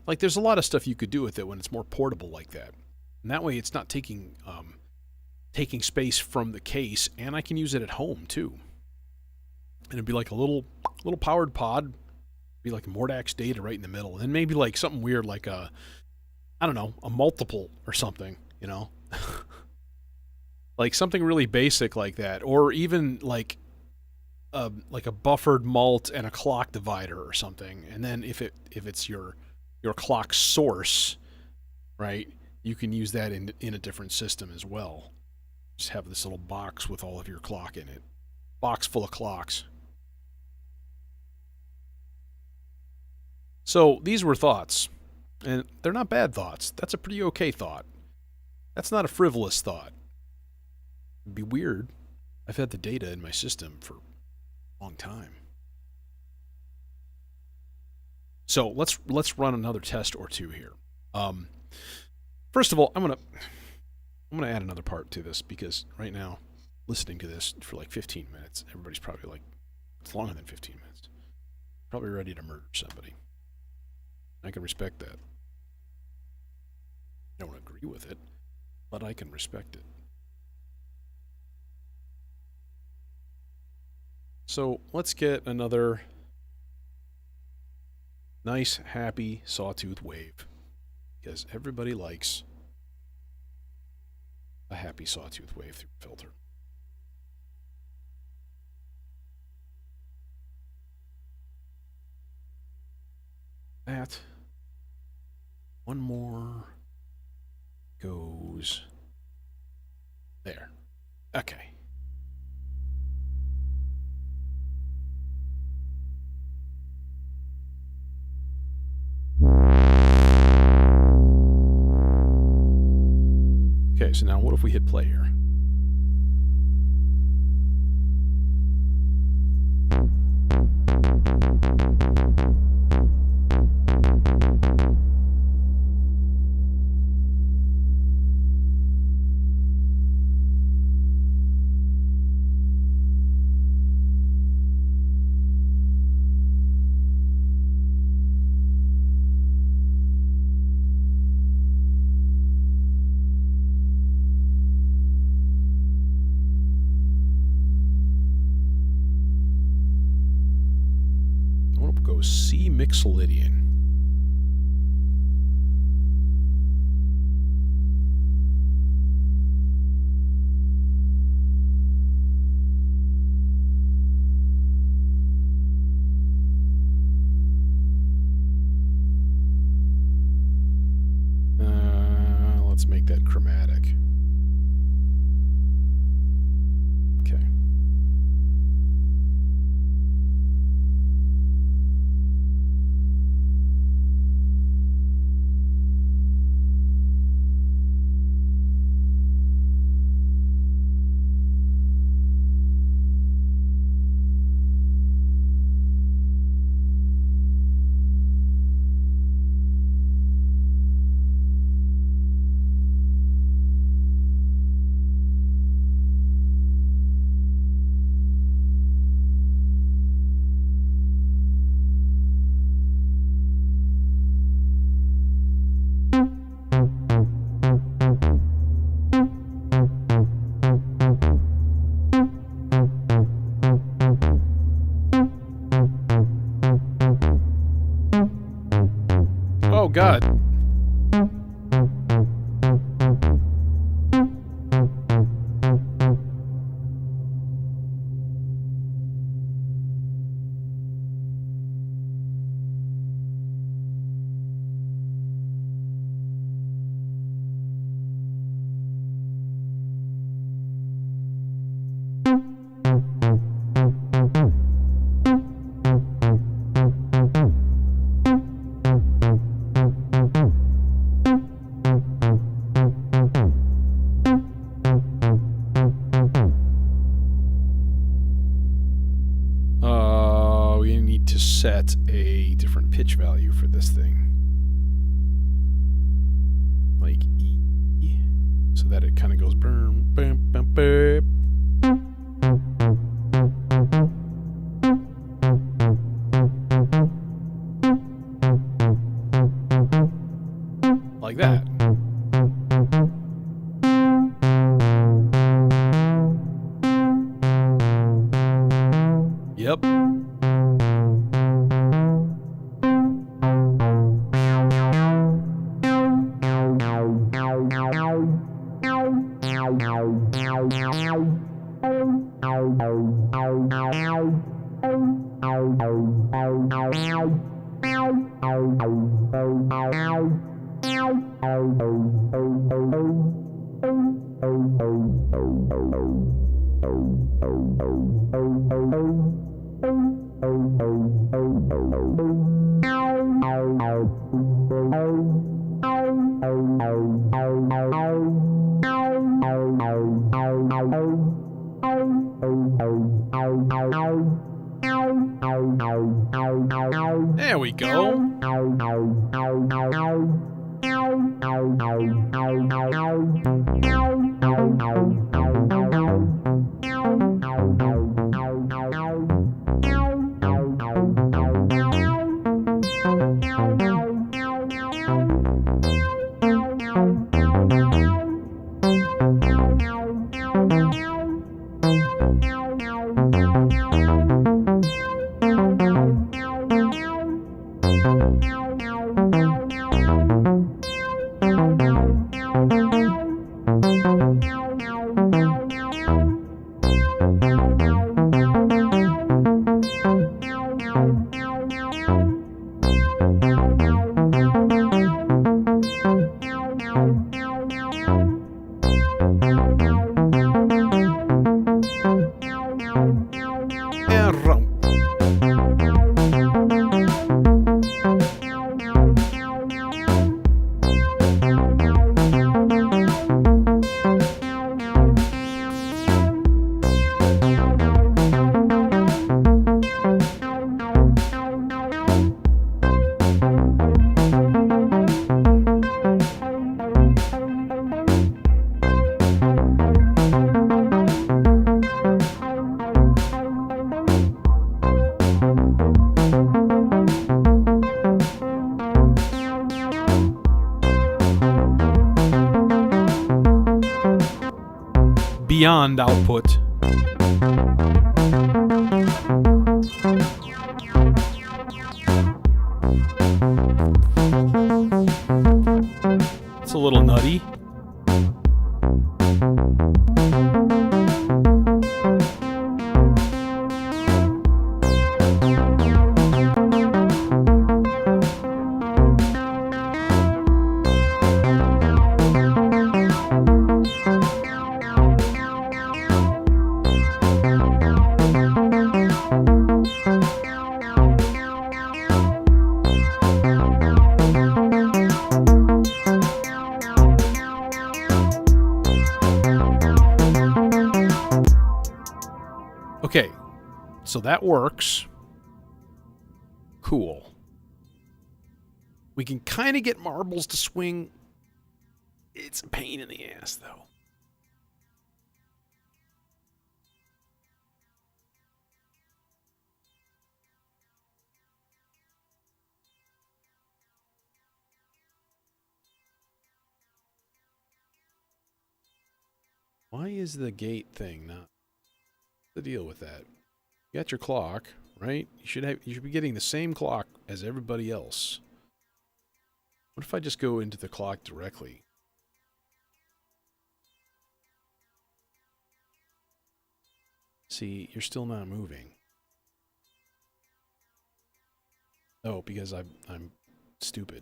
[SPEAKER 1] Like there's a lot of stuff you could do with it when it's more portable like that. And that way it's not taking space from the case, and I can use it at home too. And it'd be like a little powered pod, be like a Mordax data right in the middle, and maybe like something weird like a multiple or something, like something really basic like that, or even like a buffered mult and a clock divider or something. And then if it's your clock source, right, you can use that in a different system as well. Just have this little box with all of your clock in it. Box full of clocks. So these were thoughts. And they're not bad thoughts. That's a pretty okay thought. That's not a frivolous thought. It'd be weird. I've had the data in my system for a long time. So let's run another test or two here. First of all, I'm gonna add another part to this, because right now, listening to this for like 15 minutes, everybody's probably like, it's longer than 15 minutes. Probably ready to murder somebody. I can respect that. I don't agree with it, but I can respect it. So let's get another nice, happy sawtooth wave, because everybody likes a happy sawtooth wave through the filter. That one more goes there. Okay. Okay, so now what if we hit play here? C Mixolydian. Let's make that chromatic. Okay. God. We need to set a different pitch value for this thing. Like E. So that it kind of goes boom, boom, boom, boom. Like that. Yep. There we go. Beyond output. It's a little nutty. Okay, so that works. Cool. We can kind of get marbles to swing. It's a pain in the ass, though. Why is the gate thing not the deal with that? You got your clock, right? You should be getting the same clock as everybody else. What if I just go into the clock directly? See, you're still not moving. Oh, because I'm stupid.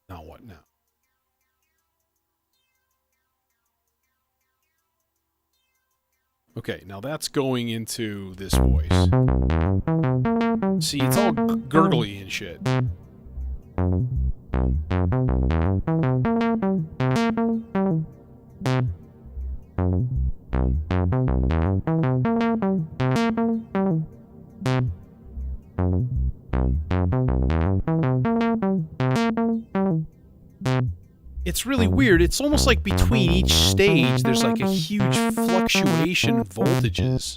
[SPEAKER 1] Now what now? Okay, now that's going into this voice. See, it's all gurgly and shit. It's really weird. It's almost like between each stage, there's like a huge fluctuation in voltages.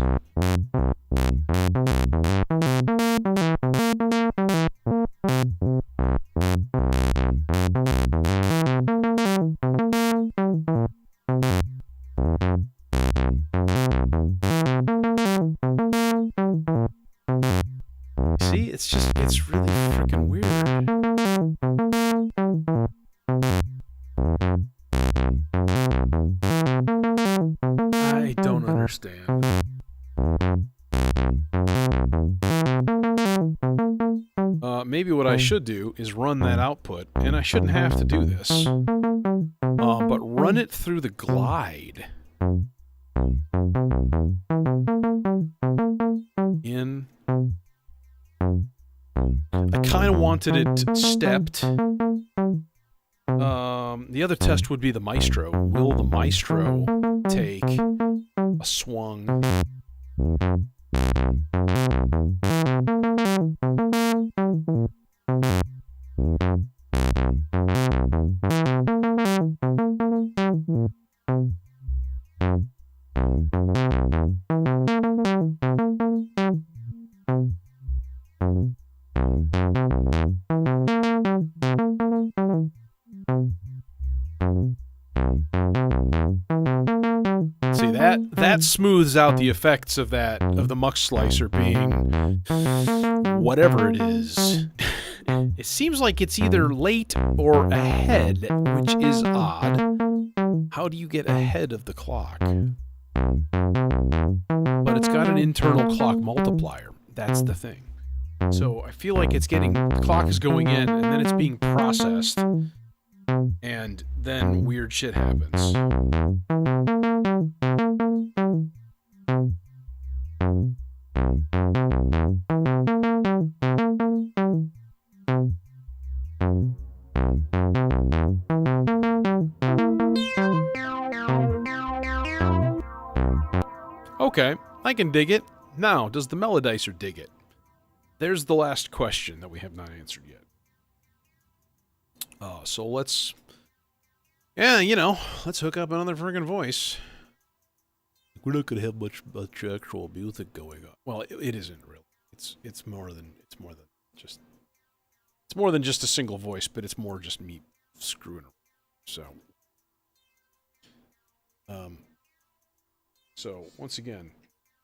[SPEAKER 1] See, it's really freaking weird. I don't understand. Maybe what I should do is run that output, and I shouldn't have to do this. But run it through the glide. In. I kind of wanted it stepped. The other test would be the maestro. Will the maestro take a swung? See, that smooths out the effects of the mux slicer being whatever it is. It seems like it's either late or ahead, which is odd. How do you get ahead of the clock? But it's got an internal clock multiplier. That's the thing. So I feel like the clock is going in, and then it's being processed, and then weird shit happens. Okay, I can dig it. Now, does the melodicer dig it? There's the last question that we have not answered yet. So let's hook up another friggin' voice. We're not gonna have much actual music going on. Well, it isn't really. It's more than just a single voice, but it's more just me screwing around. So once again,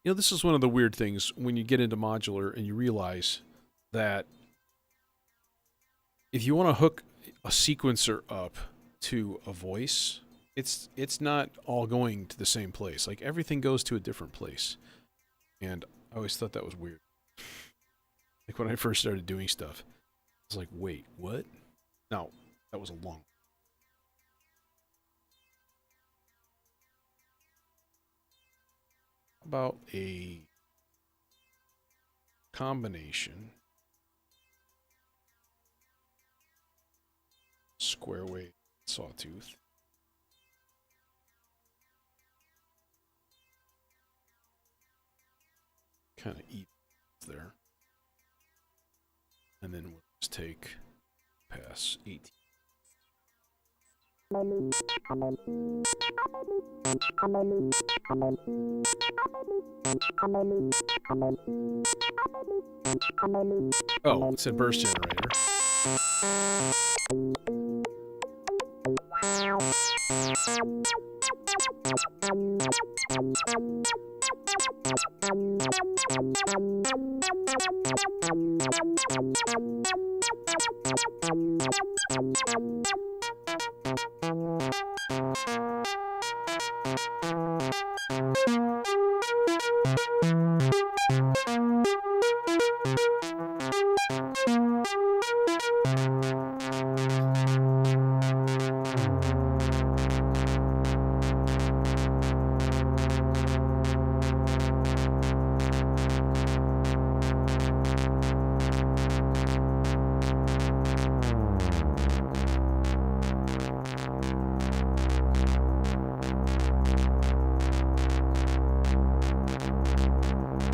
[SPEAKER 1] this is one of the weird things when you get into modular and you realize that if you want to hook a sequencer up to a voice, it's not all going to the same place. Like, everything goes to a different place. And I always thought that was weird. Like, when I first started doing stuff, I was like, wait, what? No, that was a long. About a combination square wave sawtooth, kind of eat there, and then we'll just take pass 18. Oh, it said burst generator.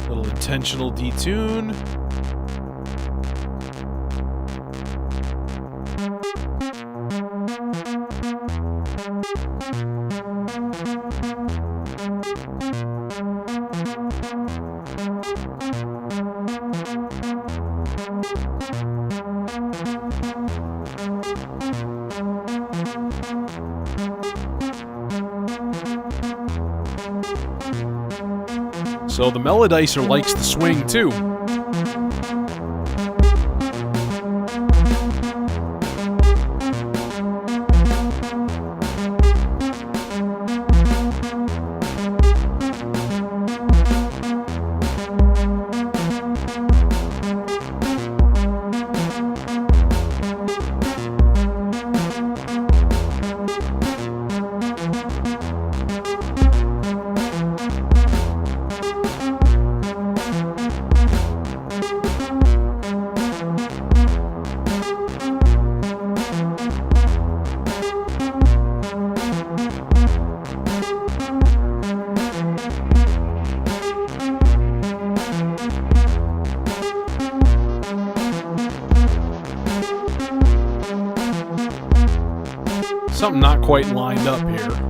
[SPEAKER 1] Little intentional detune. So the melodicer likes the swing too. Something not quite lined up here.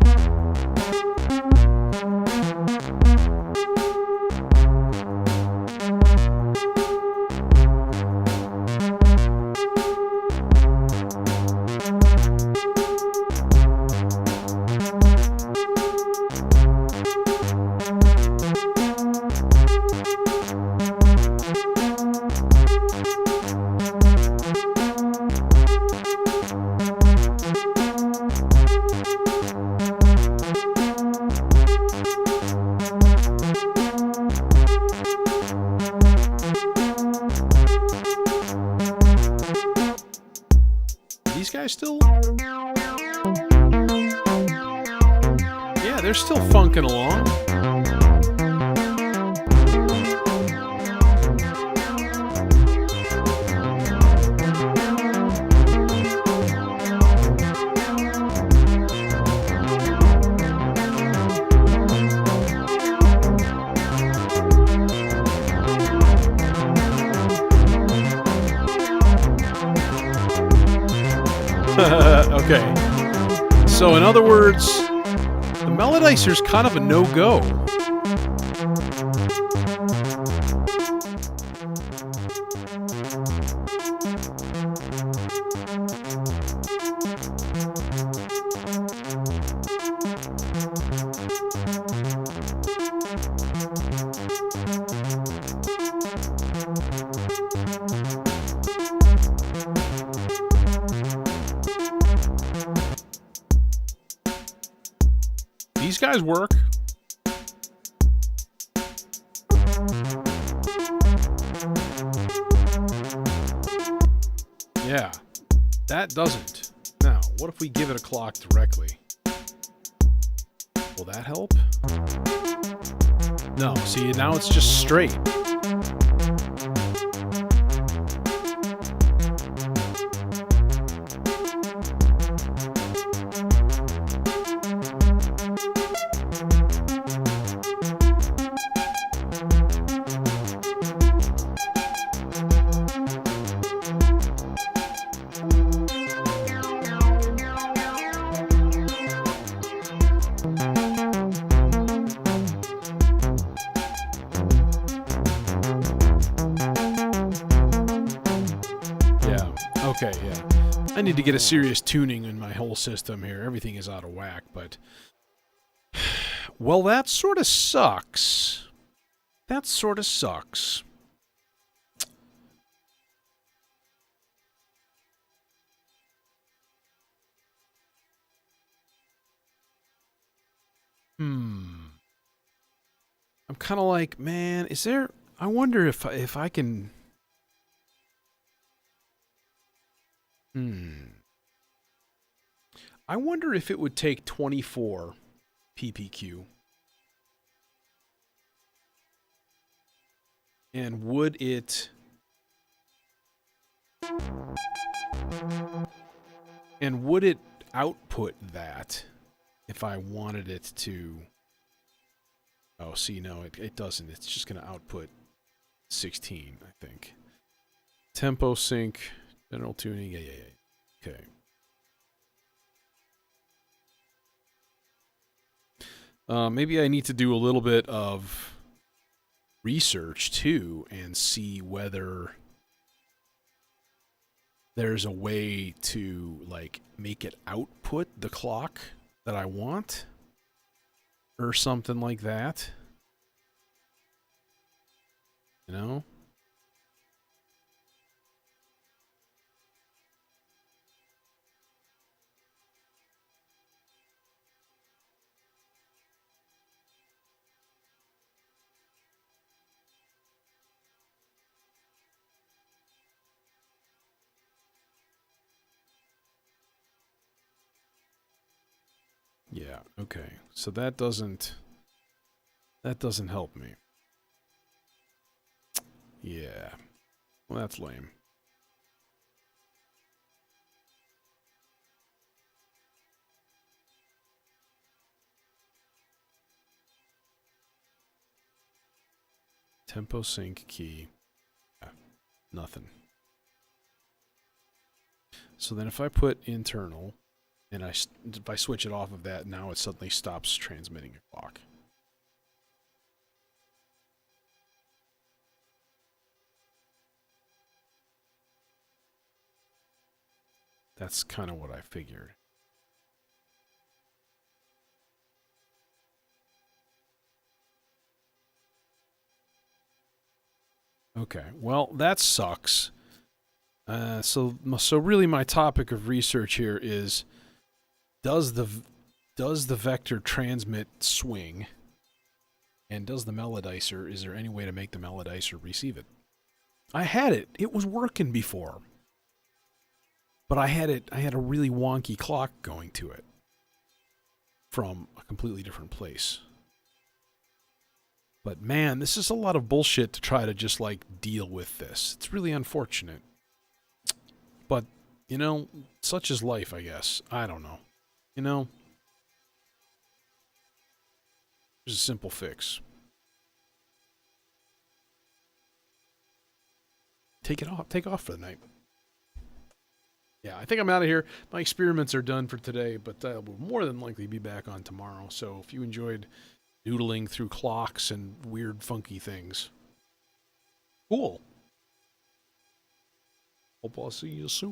[SPEAKER 1] These guys still? Yeah, they're still funking along. Okay. So in other words, the melodicer's kind of a no-go. These guys work. Yeah, that doesn't. Now, what if we give it a clock directly? Will that help? No, see, now it's just straight. Okay, yeah. I need to get a serious tuning in my whole system here. Everything is out of whack, but... Well, that sort of sucks. That sort of sucks. I'm kind of like, man, is there... I wonder if I can... I wonder if it would take 24 PPQ. And would it... And would it output that if I wanted it to... Oh, see, no, it doesn't. It's just going to output 16, I think. Tempo sync, general tuning, yeah. Okay. Maybe I need to do a little bit of research, too, and see whether there's a way to, like, make it output the clock that I want. Or something like that. You know? Yeah, okay. So that doesn't help me. Yeah. Well, that's lame. Tempo sync key. Yeah, nothing. So then if I put internal and if I switch it off of that, now it suddenly stops transmitting a clock. That's kind of what I figured. Okay, well, that sucks. So really my topic of research here is, does the vector transmit swing? And does the melodizer, is there any way to make the melodizer receive it? I had it. It was working before. But I had a really wonky clock going to it from a completely different place. But man, this is a lot of bullshit to try to just like deal with this. It's really unfortunate. But, you know, such is life, I guess. I don't know. You know? There's a simple fix. Take it off. Take off for the night. Yeah, I think I'm out of here. My experiments are done for today, but I will more than likely be back on tomorrow. So if you enjoyed doodling through clocks and weird, funky things, cool. Hope I'll see you soon.